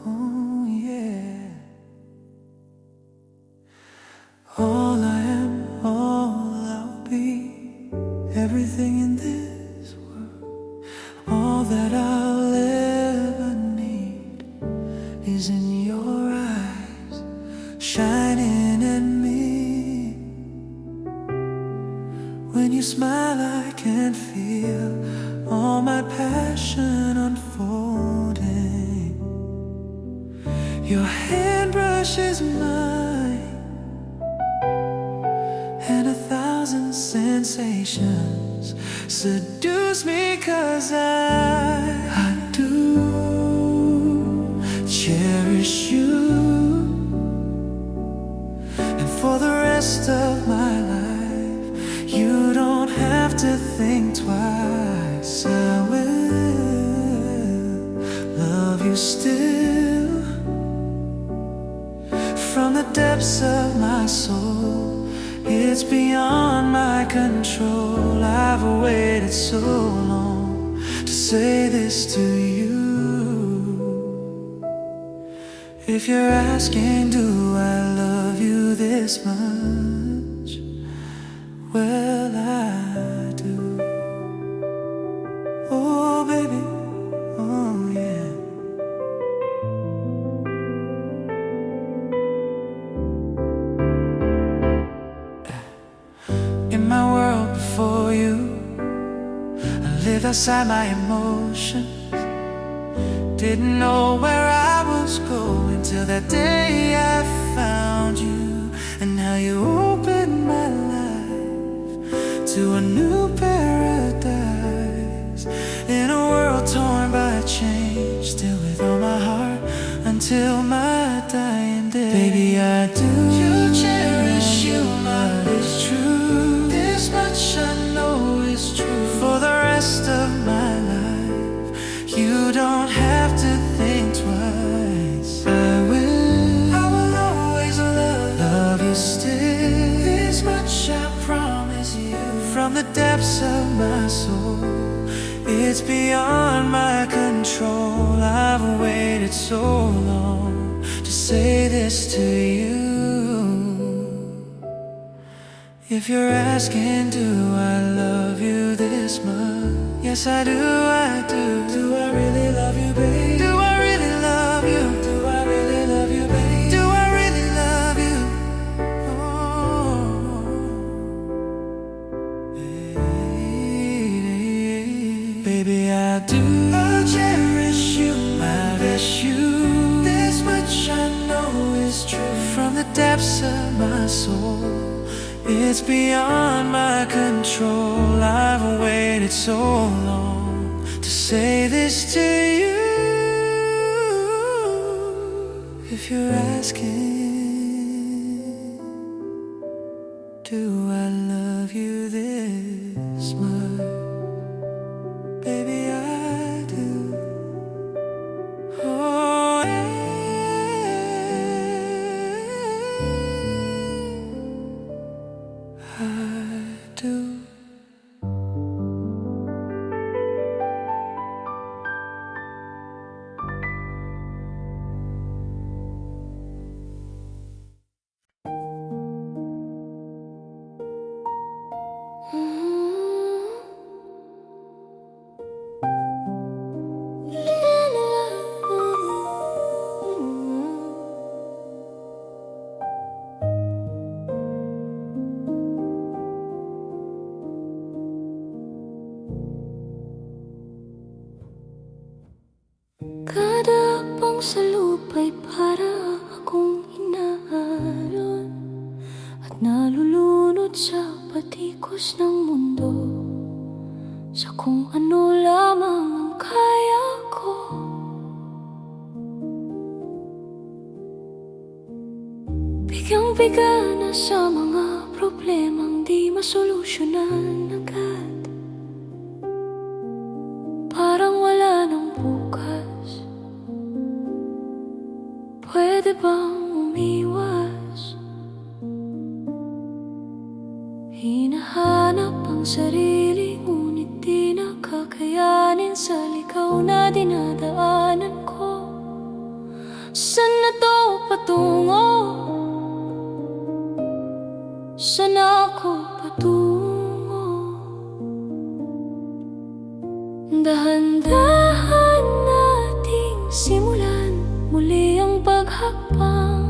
Oh, yeah. All I am, all I'll be, everything in this world, all that I'll ever need is in your eyes, shining at me. When you smile, I can feel all my passion unfolding. Your hand brushes mine, and 1,000 sensations seduce me, 'cause I do cherish you. And for the rest of my life, you don't have to think twice. I will love you still. depths of my soul. It's beyond my control. I've waited so long to say this to you. If you're asking, do I love you this much? Well, I do. Oh, baby, oh, yeah. In my world before you, I lived outside my emotions. Didn't know where I was going till that day I found you. And now you opened my life to a new paradise. In a world torn by change, still with all my heart until my dying day. Baby, I do. You cherish you, love is true. This much I know is true. For the rest of my life, you don't have to think twice. I will always love you still. This much I promise you. From the depths of my soul, it's beyond my control. I've waited so long to say this to you. If you're asking, do I love you this much? Yes, I do, I do. Do I really love you, babe? Do I really love you? Do I really love you, babe? Do I really love you? Oh, baby, I do. I cherish you, I miss you. This much I know is true. From the depths of my soul, it's beyond my control. I've waited so long to say this to you. If you're asking, do I love you this much? Baby, I do. Oh, I do. Kada akbang sa lupa'y para akong inaalon at nalulunod sa patikos ng mundo, sa kung ano lamang ang kaya ko. Bigyang-biga na sa mga problemang di masolusyonan agad. Parang wala nang bukas. Pwede bang umiwas? Hinahanap ang sarili, ngunit di nakakayanin sa ligaw na dinadaanan ko. Saan na to patungo? Saan ako patungo? Dahan-dahan nating simulan muli ang paghakbang.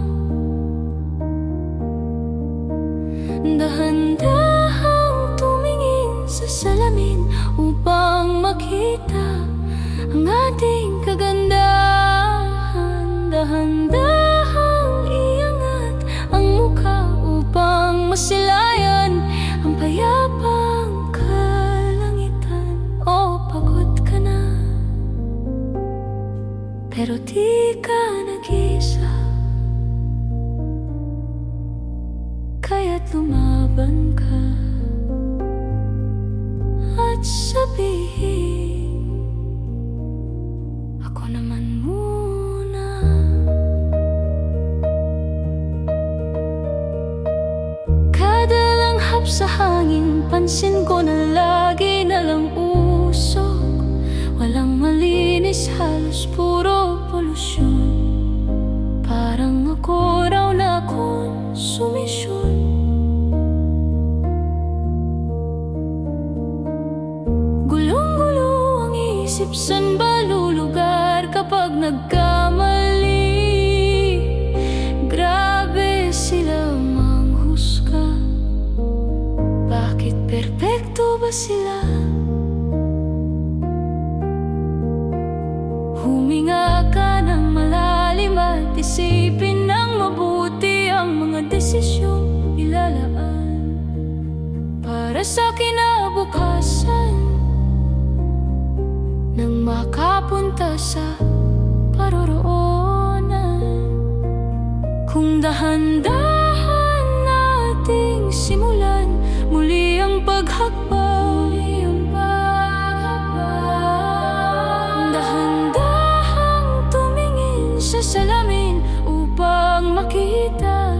Dahan-dahang tumingin sa salamin upang makita ang ating kagandahan. Dahan-dahang iangat ang mukha upang masilayan ang payapang kalangitan. O pagod ka na, pero di ka nag-isa, kaya't lumaban ka at sabihin, ako naman muna. sa hangin. Pansin ko na lagi na lang usok. Walang malinis, halos puro polusyon. Parang ako raw na konsumisyon. Gulong-gulo ang isip, san ba lulugar kapag nagkamali? Grabe sila manghusga. Bakit perpekto ba sila? Huminga ka ng malalim at isipin ng mabuti ang mga desisyong ilalaan para sa kinabukasan, nang makapunta sa paroroonan. Kung dahan-dahan nating simulan muli ang paghakbang, salamin upang makita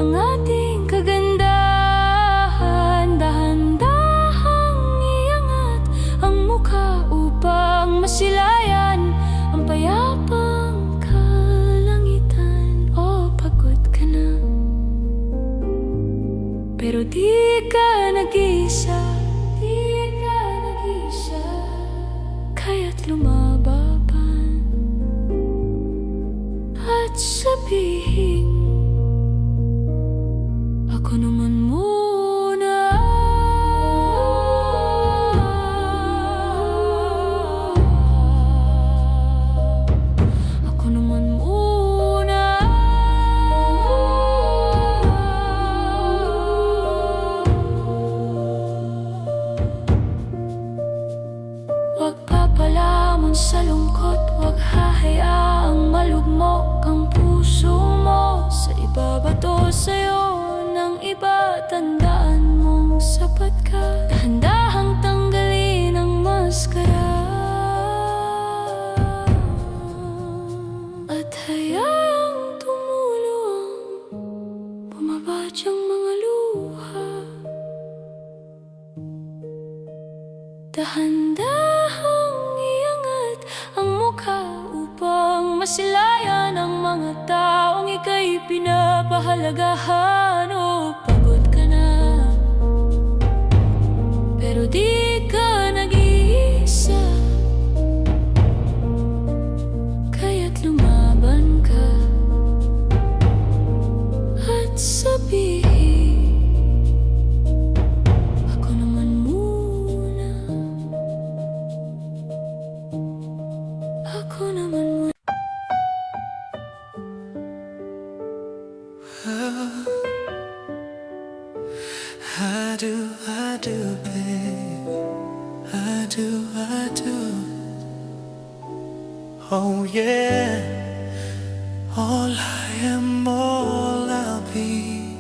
ang ating kagandahan. Dahan-dahang iangat ang mukha upang masilayan ang payapang kalangitan. Oh, pagod ka na, pero di ka nag-isa, kaya't lumaban at sabihin, ako naman muna. Ako naman muna. Huwag papalamon sa lungkot, huwag hahayaang malugmok ang puso mo sa ibabato sa'yo ng iba. Tandaan mong sapat ka, dahan-dahang tanggalin ang maskara at hayaang tumulo ang bumabadyang mga luha. Dahan-dahang iangat ang mukha upang masilayan ang mga taong ika'y pinapahalagahan. O pagod ka na, pero di ka nag-iisa, kaya't lumaban ka at sabihin, ako naman muna. Ako naman muna. I do, babe. I do. Oh yeah. All I am, all I'll be.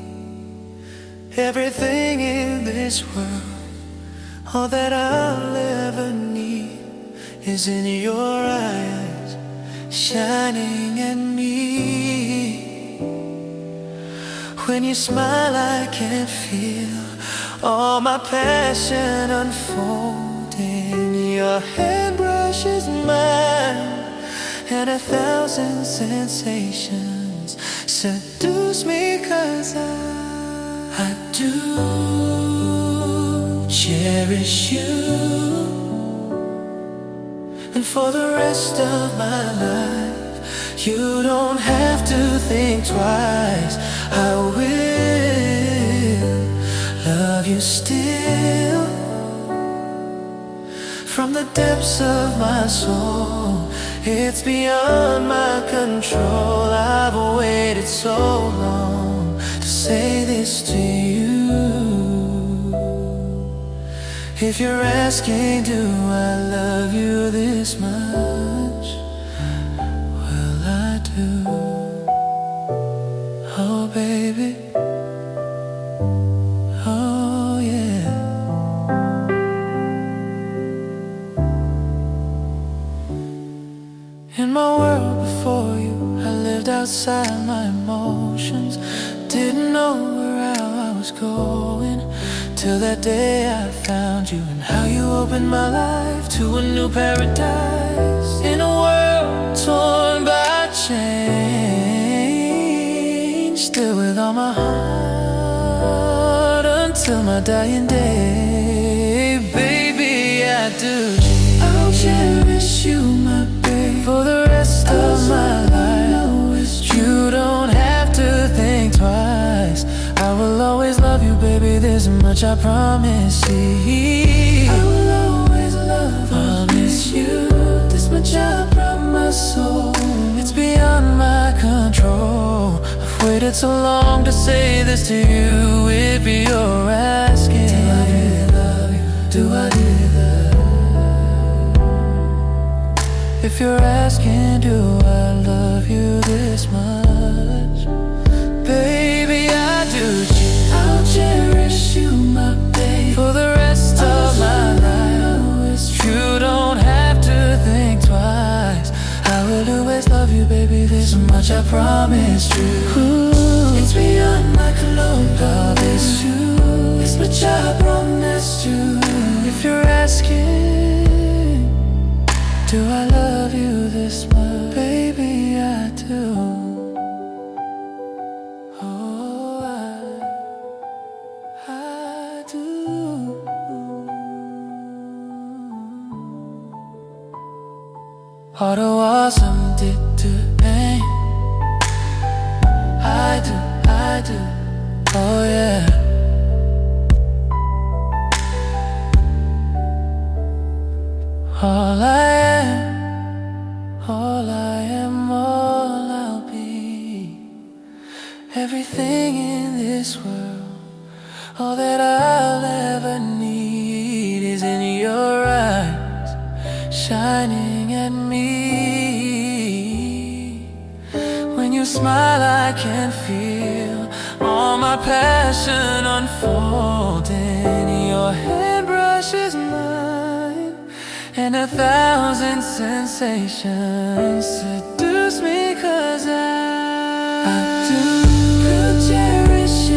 Everything in this world, all that I'll ever need is in your eyes, shining at me. When you smile, I can feel all my passion unfolding. Your hand brushes mine, and 1,000 sensations seduce me, 'cause I do cherish you. And for the rest of my life, you don't have to think twice. I will love you still. From the depths of my soul, it's beyond my control. I've waited so long to say this to you. If you're asking, do I love you this much? Well, I do. Oh, baby. Oh, yeah. In my world before you, I lived outside my emotions. Didn't know where I was going, till that day I found you, and how you opened my life to a new paradise. In a world torn by change, still with all my heart until my dying day. Baby, I do. I'll cherish you, my babe, for the rest of my life. You don't have to think twice. I will always love you, baby, this much I promise you. I will always love promise you, this much I promise. So it's beyond my control. I've waited so long to say this to you. If you're asking, do I really love you? Do I really love you? If you're asking, do I love you this much? Baby, I do. I'll cherish you, my babe, for the rest of my life. You don't have to think twice. I will always love you, baby, this much I promise you. It's beyond my control, promise you, this much I promise you. If you're asking, do I love you this much? Baby, I do. Oh, I do. All the walls I'm did to pain. I do. Oh yeah. All I am, all I'll be. Everything in this world, all that I'll ever need is in your eyes, shining at me. When you smile, I can feel all my passion unfolding. Your hand brushes mine, and 1,000 sensations seduce me, 'cause I do cherish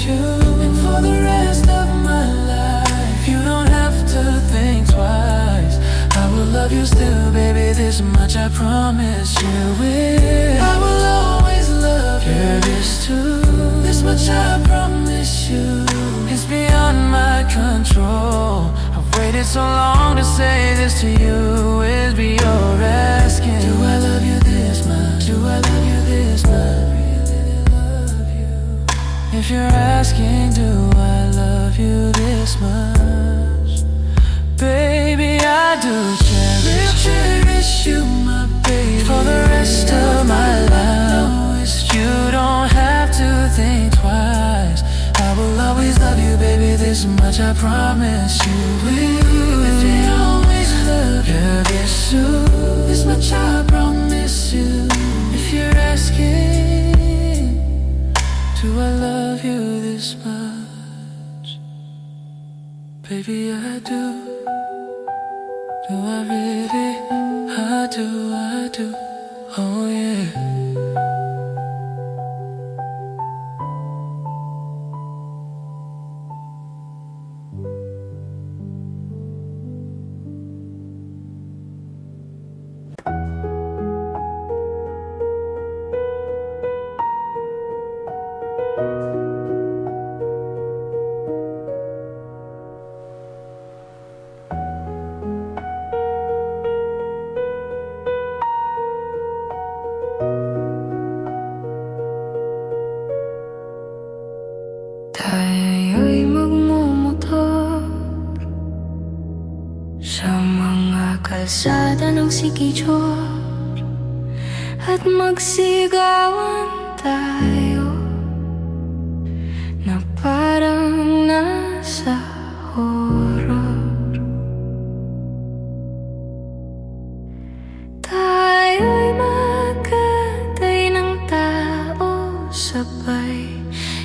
you, and for the rest of my life, you don't have to think twice. I will love you still, baby, this much I promise you will. I will always love you this too, this much I promise you. It's beyond my control. I've waited so long to say this to you. Is be your asking, do I love you this much? Do I love you this much? Really love you. If you're asking, do I love you this much? Baby, I do cherish you, my baby, for the rest of my life. You don't have to think twice. I will always love you, baby, this much I promise you will. If you always love you this soon, this much I promise you. If you're asking, do I love you this much? Baby, I do. Do I really? I do. Oh yeah. Tayo'y magmumotor sa mga kalsada ng Siquijor, at magsigawan tayo na parang nasa horror. Tayo'y magkatay ng tao sabay,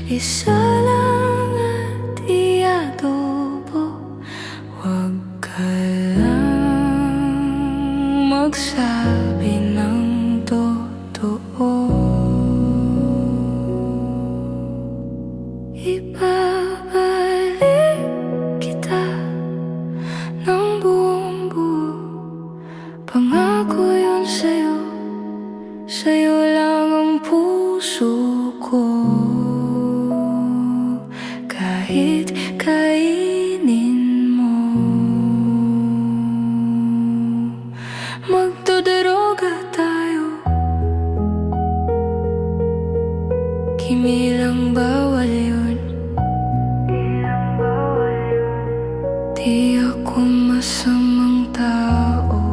isa lang at iadobo. Huwag ka lang magsabi ng totoo. pangako yun sa'yo, sa'yo lang ang puso ko. Kahit kainin mo, magduduruga tayo, kimilang bawal yun. Di ako masamang tao,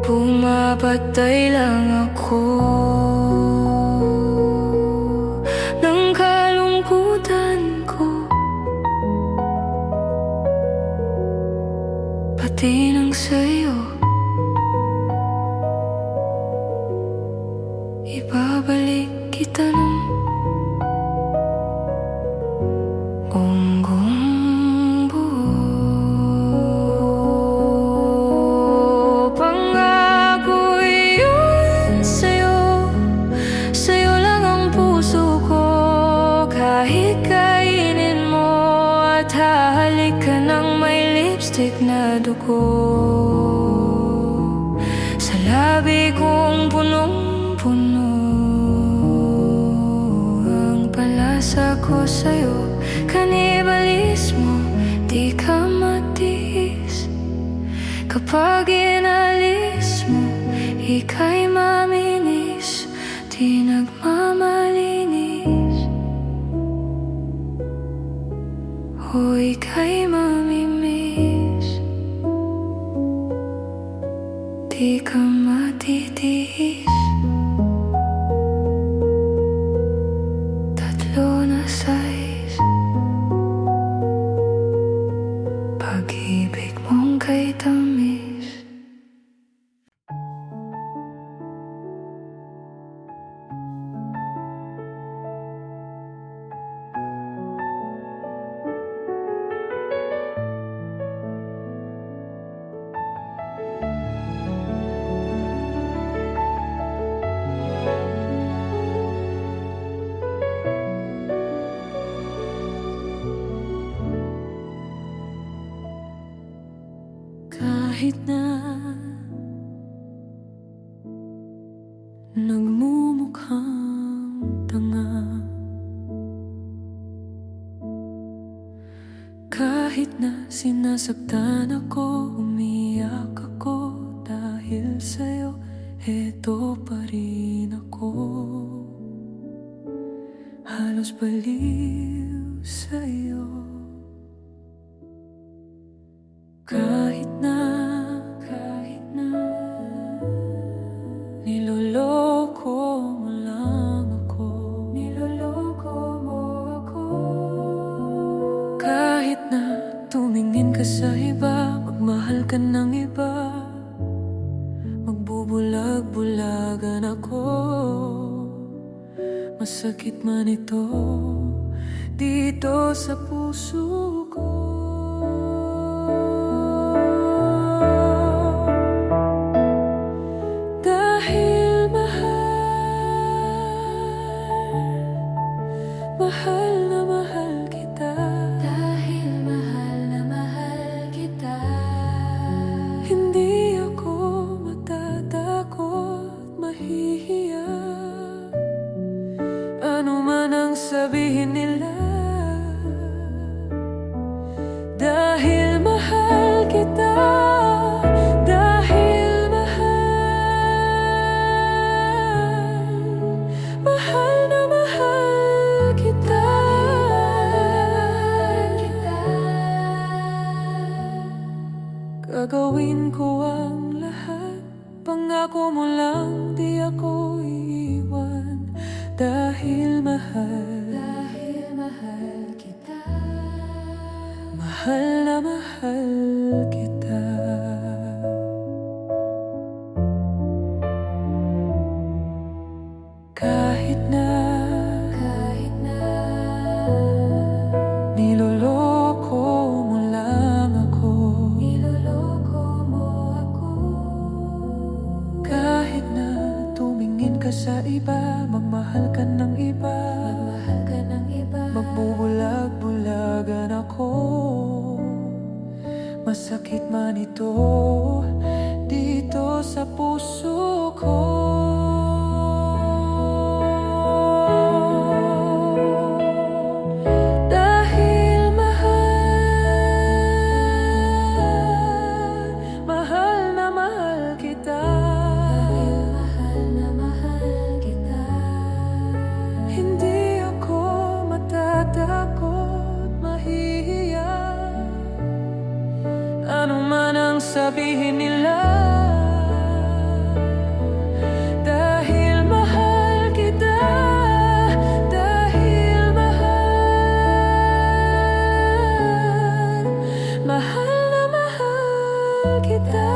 pumapatay lang ako ng kalungkutan ko, pati ng sa'yo. Ibabalik kita ng unggong buo. Pangako yun sa'yo, sa'yo lang ang puso ko. Kahit kainin mo at hahalik ka ng may lipstick na dugo, sa labi kong punong-puno ang palasa ko sa'yo. Kanibalismo, di ka matiis. Kapag inalis mo, ika'y maminis, di nagmamalinis. O ika'y mamimiss, di ka matitiis. Tatlo na size, pag-ibig mong kay tamis. Kahit na nagmumukhang tanga, kahit na sinasaktan ako, umiyak ako dahil sa'yo, eto pa rin ako. Halos baliw sa'yo. Kahit na niloloko mo lang ako, niloloko mo ako. Kahit na tumingin ka sa iba, magmahal ka ng iba, magbubulag-bulagan ako. Masakit man ito dito sa puso ko. Mahal na mahal kita, dahil mahal na mahal kita. Hindi ako matatakot, mahihiya, ano man ang sabihin nila. Dahil mahal kita, dahil mahal na mahal kita. Gagawin ko ang lahat, pangako mo lang di ako iiwan. Dahil mahal kita, mahal na mahal kita. Kahit na niloloko mo lang ako, kahit na tumingin ka sa iba, magmahal ka ng iba, magbubulag-bulagan ako. Masakit man ito sabihin nila. Dahil mahal kita, dahil mahal na mahal kita.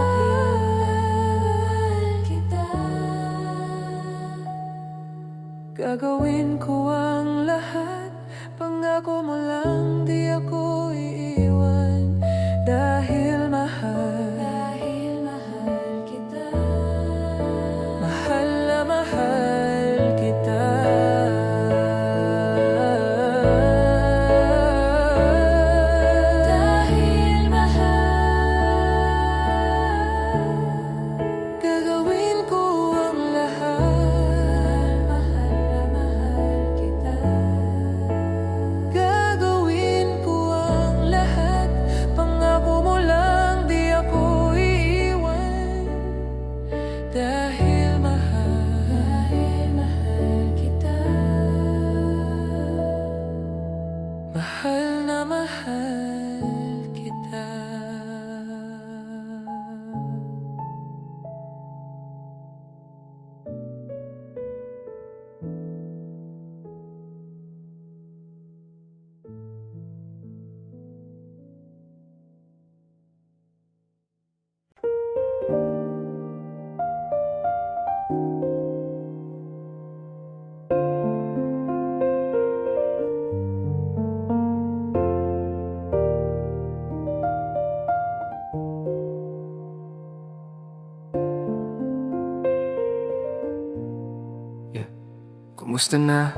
Gagawin ko ang lahat, pangako mo lang di ako iiwan. Dahil mahal kita, mahal na mahal kita. Dahil mahal, gagawin ko ang lahat. Mahal na mahal kita. Gagawin ko ang lahat, pangako mo lang di ako iiwan. Dahil mahal kita. Mahal na mahal kita. Kumusta na?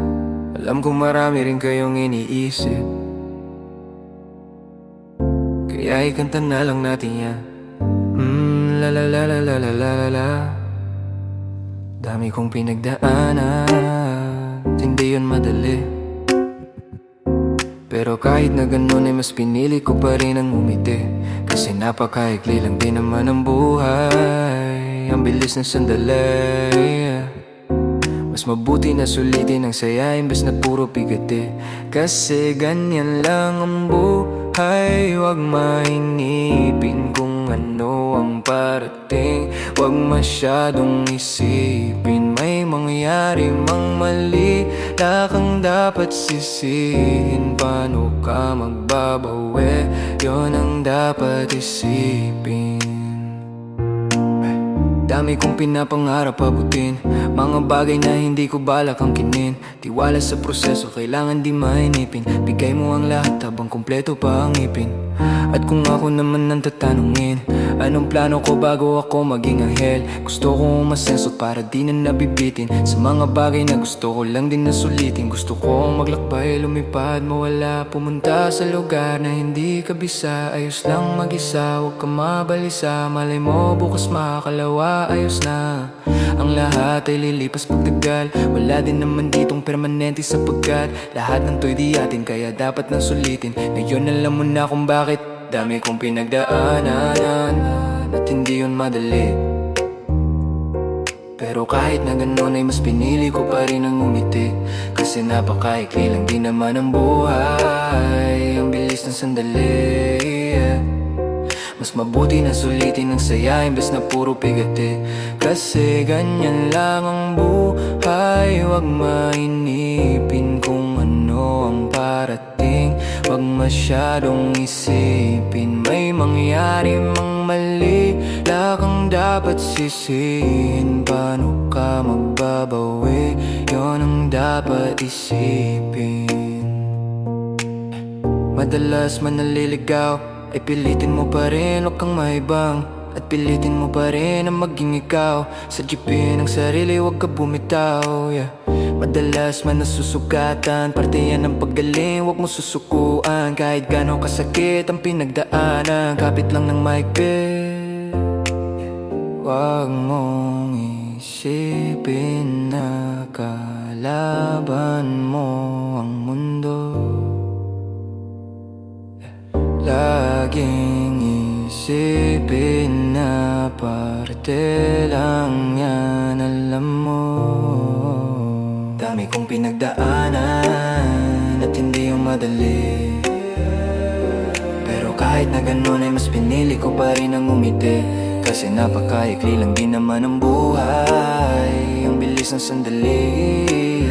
Alam kong marami rin kayong iniisip, kaya ikanta na lang natin yan. La la la la la la la la. Dami kong pinagdaanan, hindi yun madali. Pero kahit na ganun ay mas pinili ko pa rin ang umiti. Kasi napakaikli lang din naman ang buhay, ang bilis ng sandali. Mas mabuti na sulitin ang saya imbes na puro bigati. Kasi ganyan lang ang buhay, huwag mainipin kung ano ang parating. Huwag masyadong isipin may mangyari mang mali. Wala kang dapat sisihin, paano ka magbabawi, yun ang dapat isipin. Dami kong pinapangarap abutin, mga bagay na hindi ko balak angkinin. Tiwala sa proseso, kailangan di mainipin. Bigay mo ang lahat habang kumpleto pa ang ipin. At kung ako naman ang tatanungin, anong plano ko bago ako maging anghel? Gusto ko umasenso para di na nabibitin sa mga bagay na gusto ko lang din na sulitin. Gusto ko maglakbay, lumipad, mawala, pumunta sa lugar na hindi kabisa. Ayos lang mag-isa, huwag ka mabalisa. Malay mo bukas makakalawa, ayos na. Ang lahat ay lilipas pagtagal, wala din naman ditong permanente sapagkat lahat ng to'y di atin, kaya dapat nang sulitin. Ngayon alam mo na kung bakit. Dami kong pinagdaanan at hindi yun madali. Pero kahit na ganun ay mas pinili ko pa rin ang umiti. Kasi napakaikli lang din naman ang buhay, ang bilis ng sandali. Mas mabuti na sulitin ang saya imbes na puro bigati. Kasi ganyan lang ang buhay, huwag mainipin kung ano ang parating. Huwag masyadong isipin may mangyari mang mali. Wala kang dapat sisihin, paano ka magbabawi, yun ang dapat isipin. Madalas man naliligaw ay pilitin mo pa rin, huwag kang maibang. At pilitin mo pa rin na maging ikaw. Sa jeepin ng sarili, huwag ka bumitaw, yeah. Madalas man nasusugatan, parte yan ng paggaling, huwag mo susukuan. Kahit gano'ng kasakit ang pinagdaanan, kapit lang ng maigpit. Huwag mong isipin na kalaban mo ang mundo. Laging isipin na parte lang yan, alam mo. Dami kong pinagdaanan at hindi yung madali. Pero kahit na ganun ay mas pinili ko pa rin ang umiti. Kasi napakaikli lang din naman ang buhay. Ang bilis ng sandali,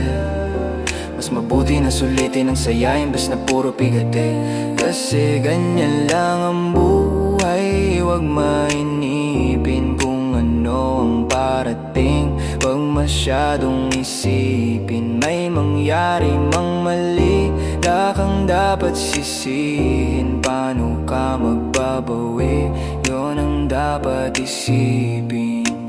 mas mabuti na sulitin ang saya imbes na puro pigate. Kasi ganyan lang ang buhay. Huwag mainipin kung ano ang parating. Huwag masyadong isipin may mangyari mang mali. Wala kang dapat sisihin. Paano ka magbabawi? Yun ang dapat isipin.